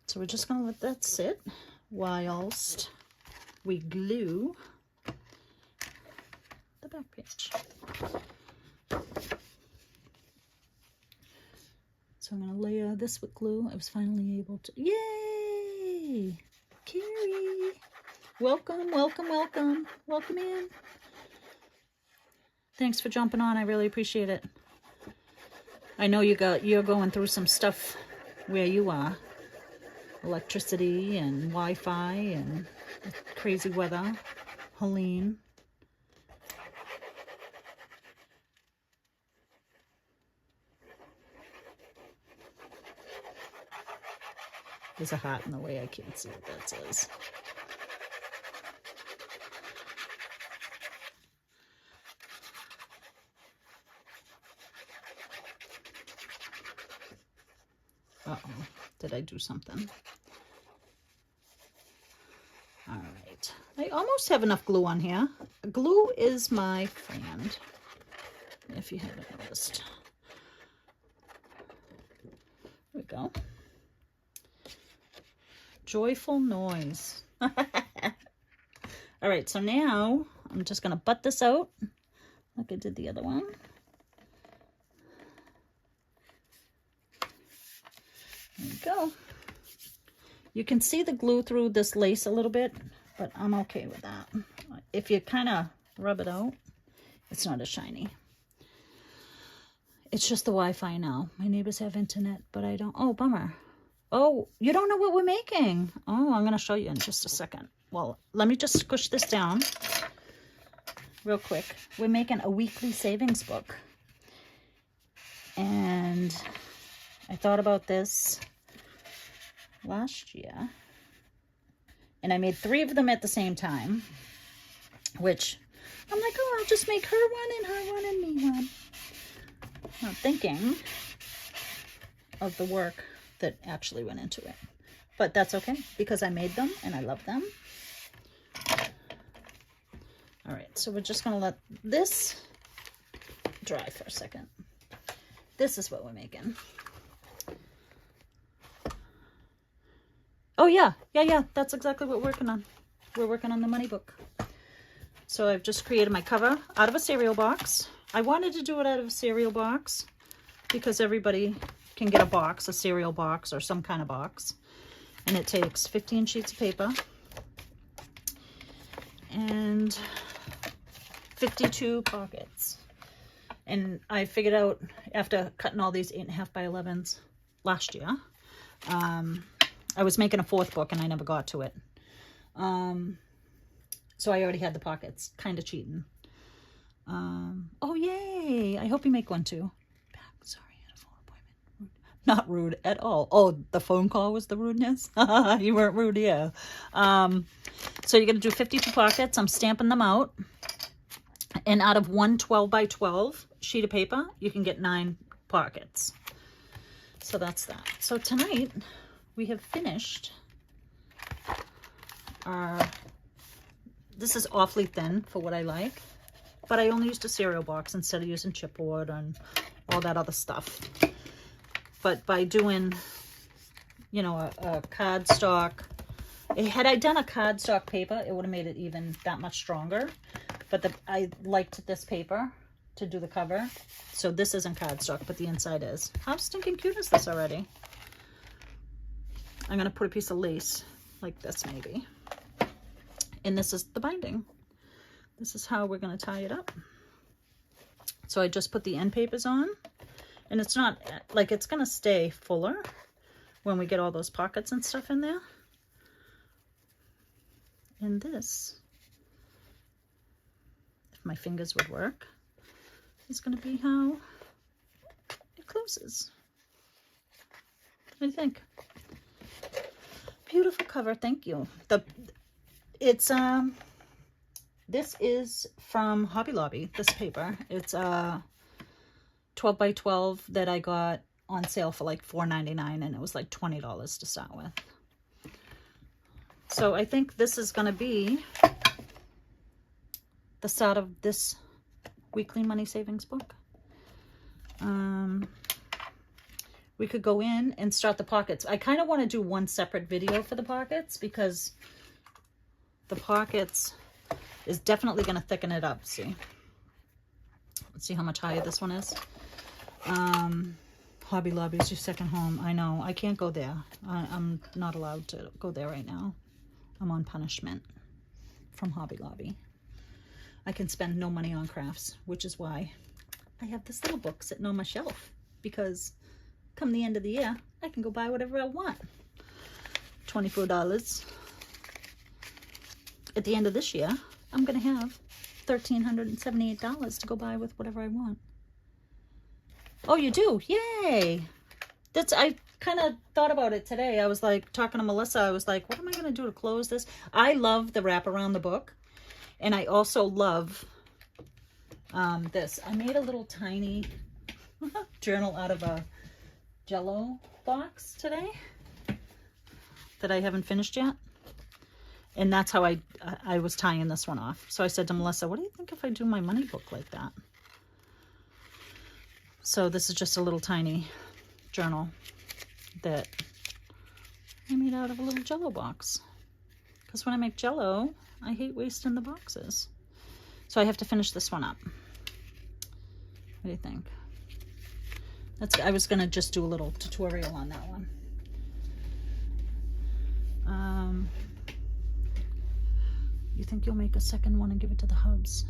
So we're just going to let that sit whilst we glue the back page. So I'm going to layer this with glue. I was finally able to... Yay! Carrie! Welcome, welcome, welcome. Welcome in. Thanks for jumping on. I really appreciate it. I know you're going through some stuff where you are. Electricity and Wi-Fi and crazy weather. Helene. There's a heart in the way. I can't see what that says. Uh-oh. Did I do something? All right. I almost have enough glue on here. Glue is my friend, if you haven't noticed. There we go. Joyful noise. All right, so now I'm just going to butt this out like I did the other one. There you go. You can see the glue through this lace a little bit, but I'm okay with that. If you kind of rub it out, it's not as shiny. It's just the Wi-Fi now. My neighbors have internet, but I don't. Oh, bummer. Oh, you don't know what we're making. Oh, I'm going to show you in just a second. Well, let me just squish this down real quick. We're making a weekly savings book. And I thought about this last year. And I made 3 of them at the same time. Which, I'm like, oh, I'll just make her one and her one and me one. Not thinking of the work that actually went into it. But that's okay, because I made them and I love them. All right, so we're just gonna let this dry for a second. This is what we're making. Oh yeah, that's exactly what we're working on. We're working on the money book. So I've just created my cover out of a cereal box. I wanted to do it out of a cereal box because everybody can get a box, a cereal box or some kind of box. And it takes 15 sheets of paper and 52 pockets. And I figured out after cutting all these 8.5 by 11s last year, I was making a 4th book and I never got to it. So I already had the pockets, kind of cheating. Oh, yay. I hope you make one too. Sorry, I had a phone appointment. Not rude at all. Oh, the phone call was the rudeness? You weren't rude, yeah. So you're going to do 52 pockets. I'm stamping them out. And out of one 12 by 12 sheet of paper, you can get 9 pockets. So that's that. So tonight we have finished our, this is awfully thin for what I like, but I only used a cereal box instead of using chipboard and all that other stuff. But by doing, you know, a cardstock, had I done a cardstock paper, it would have made it even that much stronger. But I liked this paper to do the cover. So this isn't cardstock, but the inside is. How stinking cute is this already? I'm going to put a piece of lace like this maybe. And this is the binding. This is how we're going to tie it up. So I just put the end papers on. And it's not, like, it's going to stay fuller when we get all those pockets and stuff in there. And this, if my fingers would work, is going to be how it closes. What do you think? Beautiful cover, thank you. This is from Hobby Lobby, this paper. It's 12 by 12 that I got on sale for like $4.99, and it was like $20 to start with. So I think this is going to be the start of this weekly money savings book. We could go in and start the pockets. I kind of want to do one separate video for the pockets because the pockets is definitely going to thicken it up. See? Let's see how much higher this one is. Hobby Lobby is your second home. I know. I can't go there. I'm not allowed to go there right now. I'm on punishment from Hobby Lobby. I can spend no money on crafts, which is why I have this little book sitting on my shelf, because come the end of the year, I can go buy whatever I want. $24. At the end of this year, I'm going to have $1,378 to go buy with whatever I want. Oh, you do? Yay! I kind of thought about it today. I was like talking to Melissa. I was like, what am I going to do to close this? I love the wrap around the book. And I also love this. I made a little tiny journal out of a Jell-O box today that I haven't finished yet. And that's how I was tying this one off. So I said to Melissa, what do you think if I do my money book like that? So this is just a little tiny journal that I made out of a little Jell-O box. Because when I make Jell-O, I hate wasting the boxes. So I have to finish this one up. What do you think? I was going to just do a little tutorial on that one. You think you'll make a second one and give it to the hubs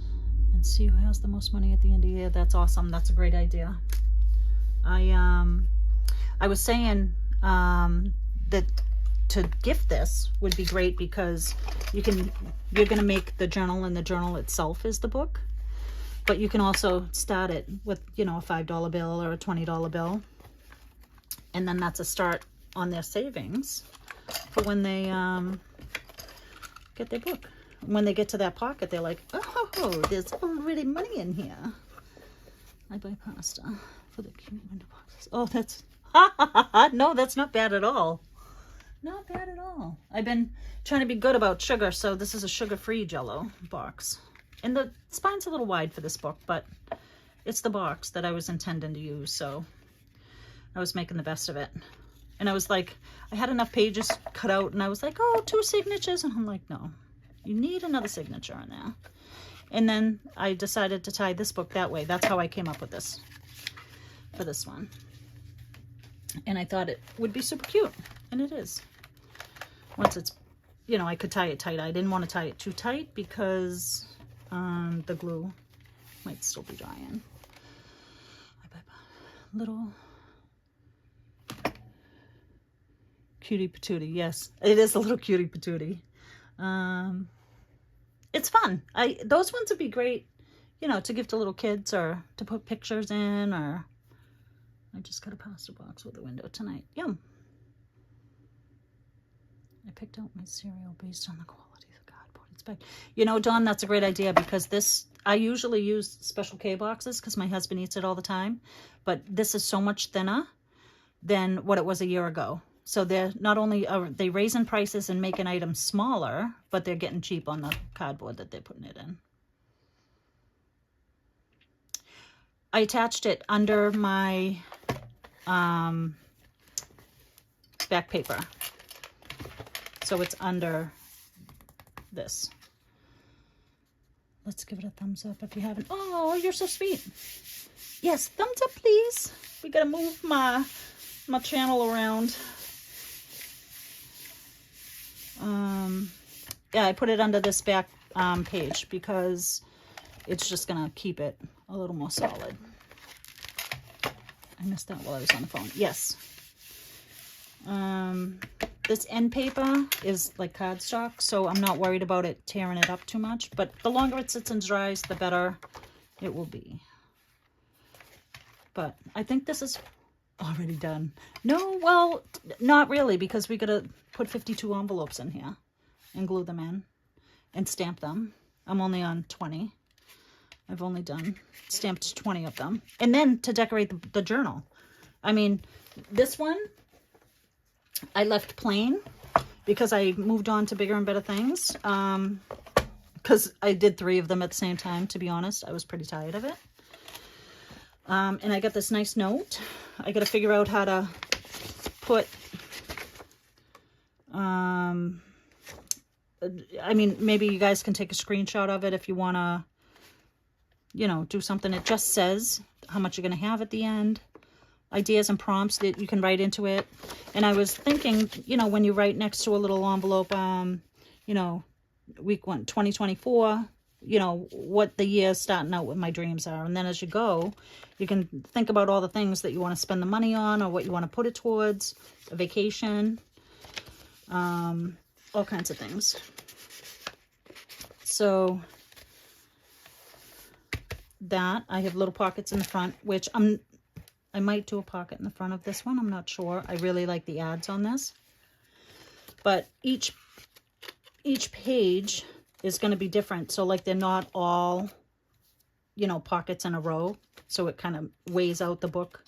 and see who has the most money at the end of the year? That's awesome. That's a great idea. I was saying that to gift this would be great because you're going to make the journal, and the journal itself is the book. But you can also start it with, you know, a $5 bill or a $20 bill. And then that's a start on their savings for when they get their book. When they get to that pocket, they're like, oh, there's already money in here. I buy pasta for the cute window boxes. Oh, that's, no, that's not bad at all. Not bad at all. I've been trying to be good about sugar, so this is a sugar-free Jell-O box. And the spine's a little wide for this book, but it's the box that I was intending to use, so I was making the best of it. And I was like, I had enough pages cut out, and I was like, oh, 2 signatures. And I'm like, no, you need another signature in there. And then I decided to tie this book that way. That's how I came up with this for this one. And I thought it would be super cute, and it is. Once it's, you know, I could tie it tight. I didn't want to tie it too tight because the glue might still be drying. I buy little cutie patootie. Yes, it is a little cutie patootie. It's fun. Those ones would be great, you know, to give to little kids or to put pictures in. Or I just got a pasta box with a window tonight. Yum. I picked out my cereal based on the quality of the cardboard. It's expect. You know, Dawn, that's a great idea, because this, I usually use Special K boxes because my husband eats it all the time. But this is so much thinner than what it was a year ago. So they're not only are they raising prices and making items smaller, but they're getting cheap on the cardboard that they're putting it in. I attached it under my back paper. So it's under this. Let's give it a thumbs up if you haven't. Oh, you're so sweet. Yes, thumbs up, please. We gotta move my channel around. Yeah, I put it under this back page because it's just gonna keep it a little more solid. I missed that while I was on the phone. Yes. This end paper is like cardstock, so I'm not worried about it tearing it up too much. But the longer it sits and dries, the better it will be. But I think this is already done. No, well, not really, because we gotta put 52 envelopes in here and glue them in and stamp them. I'm only on 20. I've only stamped 20 of them. And then to decorate the journal. I mean, this one I left plain because I moved on to bigger and better things. Because I did 3 of them at the same time, to be honest. I was pretty tired of it. And I got this nice note. I got to figure out how to put, I mean, maybe you guys can take a screenshot of it if you want to, you know, do something. It just says how much you're going to have at the end. Ideas and prompts that you can write into it. And I was thinking, you know, when you write next to a little envelope, you know, week 1, 2024, you know, what the year starting out with my dreams are. And then as you go, you can think about all the things that you want to spend the money on or what you want to put it towards, a vacation, all kinds of things. So that, I have little pockets in the front, which I might do a pocket in the front of this one. I'm not sure. I really like the ads on this. But each page is going to be different. So like they're not all, you know, pockets in a row. So it kind of weighs out the book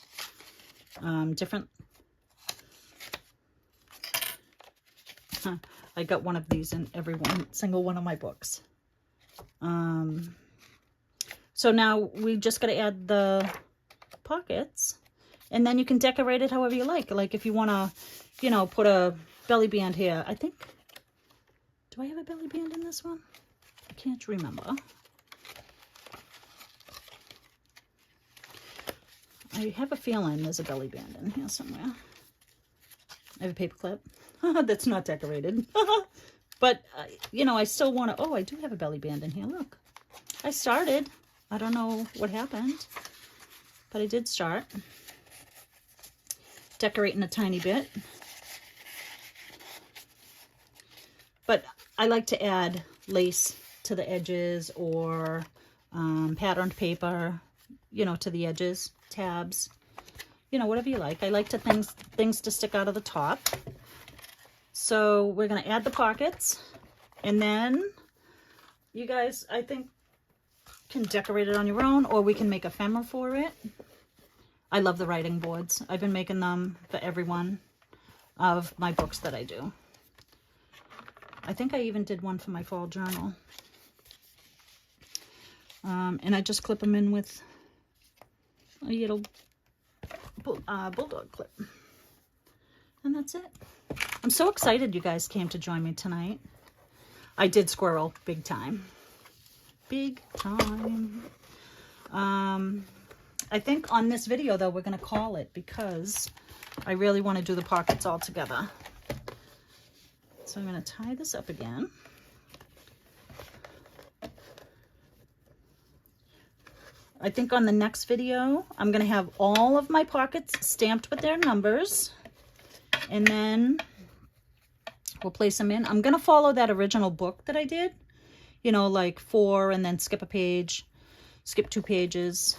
different. I got one of these in every single one of my books. So now we just got to add the pockets, and then you can decorate it however you like. Like if you want to, you know, put a belly band here. I think, do I have a belly band in this one? I can't remember. I have a feeling there's a belly band in here somewhere. I have a paper clip that's not decorated. But, you know, I still want to... Oh, I do have a belly band in here. Look. I started. I don't know what happened. But I did start. Decorating a tiny bit. But I like to add lace to the edges or patterned paper, you know, to the edges, tabs, you know, whatever you like. I like to things to stick out of the top. So we're going to add the pockets, and then you guys, I think, can decorate it on your own, or we can make ephemera for it. I love the writing boards. I've been making them for every one of my books that I do. I think I even did one for my fall journal. And I just clip them in with a little bulldog clip. And that's it. I'm so excited you guys came to join me tonight. I did squirrel big time. Big time. I think on this video, though, we're going to call it because I really want to do the pockets all together. So I'm going to tie this up again. I think on the next video, I'm going to have all of my pockets stamped with their numbers. And then we'll place them in. I'm going to follow that original book that I did. You know, like 4 and then skip a page, skip 2 pages.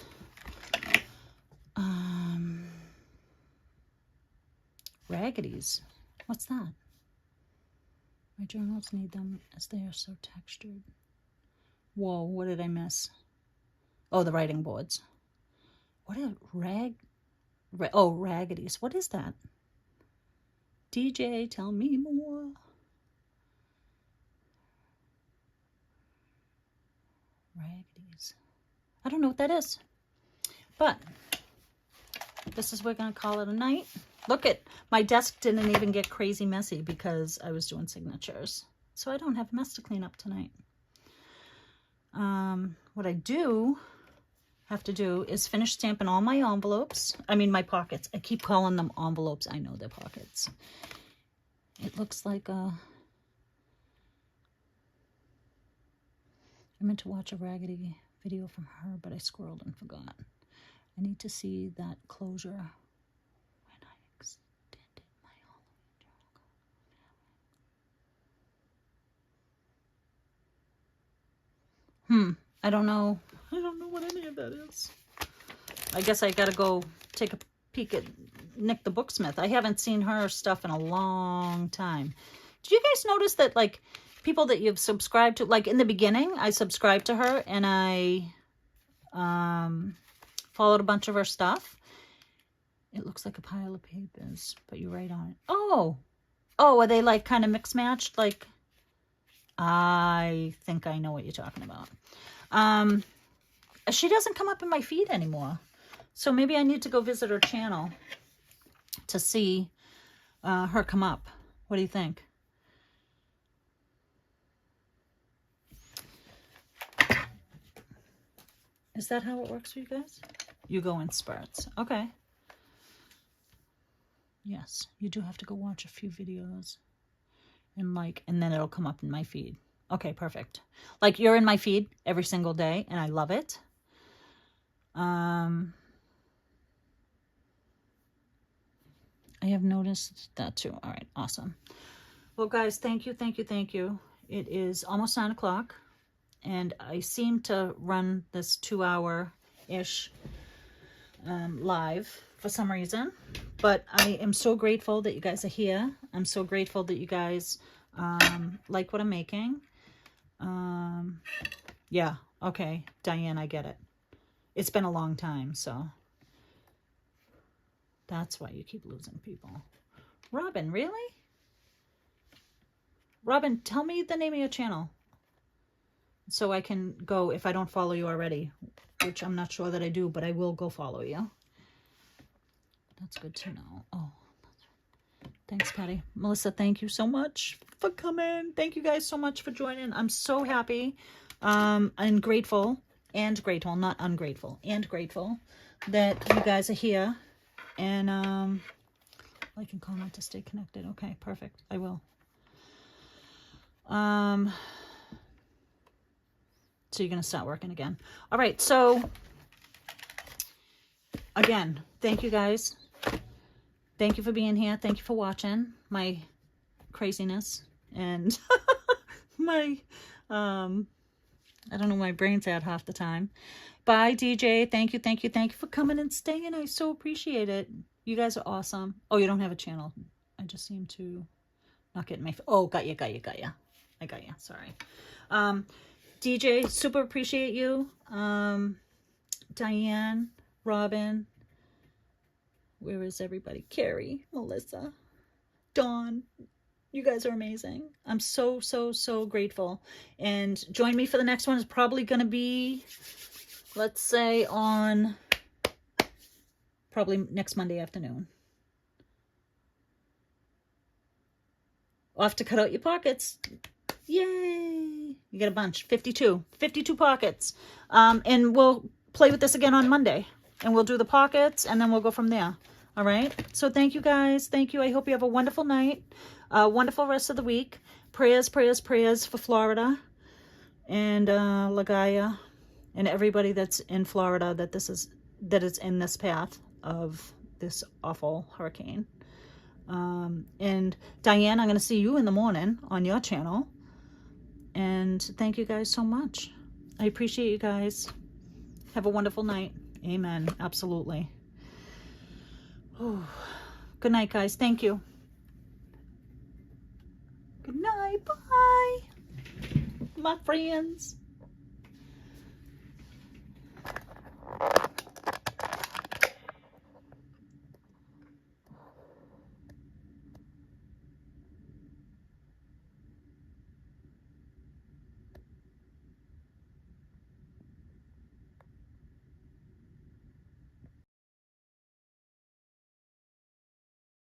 Raggedy's. What's that? My journals need them as they are so textured. Whoa, what did I miss? Oh, the writing boards. What a oh, Raggedy's. What is that? DJ, tell me more. Raggedy's. I don't know what that is. But this is, we're going to call it a night. Look at, my desk didn't even get crazy messy because I was doing signatures. So I don't have a mess to clean up tonight. What I do have to do is finish stamping all my envelopes. I mean, my pockets. I keep calling them envelopes. I know they're pockets. It looks like a... I meant to watch a Raggedy video from her, but I squirreled and forgot. I need to see that closure when I extended my Halloween journal. I don't know. I don't know what any of that is. I guess I gotta go take a peek at Nick the Booksmith. I haven't seen her stuff in a long time. Did you guys notice that, like, people that you've subscribed to, like in the beginning, I subscribed to her and I followed a bunch of her stuff. It looks like a pile of papers, but you write on it. Oh, are they like kind of mixed matched? Like, I think I know what you're talking about. She doesn't come up in my feed anymore. So maybe I need to go visit her channel to see her come up. What do you think? Is that how it works for you guys? You go in spurts. Okay. Yes, you do have to go watch a few videos and then it'll come up in my feed. Okay, perfect. Like, you're in my feed every single day and I love it. I have noticed that too. All right, awesome. Well, guys, thank you. It is almost 9 o'clock. And I seem to run this 2-hour-ish live for some reason. But I am so grateful that you guys are here. I'm so grateful that you guys like what I'm making. Yeah, okay, Diane, I get it. It's been a long time, so that's why you keep losing people. Robin, really? Robin, tell me the name of your channel so I can go if I don't follow you already, which I'm not sure that I do, but I will go follow you. That's good to know. Oh, thanks, Patty. Melissa, thank you so much for coming. Thank you guys so much for joining. I'm so happy and grateful, not ungrateful, and grateful that you guys are here. And like and comment to stay connected. Okay, perfect. I will. So you're going to start working again. All right. So again, thank you guys. Thank you for being here. Thank you for watching my craziness and my, I don't know, my brain's out half the time. Bye, DJ. Thank you for coming and staying. I so appreciate it. You guys are awesome. Oh, you don't have a channel. I just seem to not get my, oh, got you. I got you. Sorry. DJ, super appreciate you. Diane, Robin, where is everybody? Carrie, Melissa, Dawn, you guys are amazing. I'm so grateful. And join me for the next one. It's probably going to be, let's say, on probably next Monday afternoon. Off to cut out your pockets. Yay! You get a bunch. 52 pockets. And we'll play with this again on Monday. And we'll do the pockets, and then we'll go from there. All right? So thank you, guys. Thank you. I hope you have a wonderful night. A wonderful rest of the week. Prayers for Florida and Lagaya and everybody that's in Florida that is in this path of this awful hurricane. And Diane, I'm going to see you in the morning on your channel. And thank you guys so much. I appreciate you guys. Have a wonderful night. Amen. Absolutely. Oh, good night, guys. Thank you. Good night. Bye, my friends.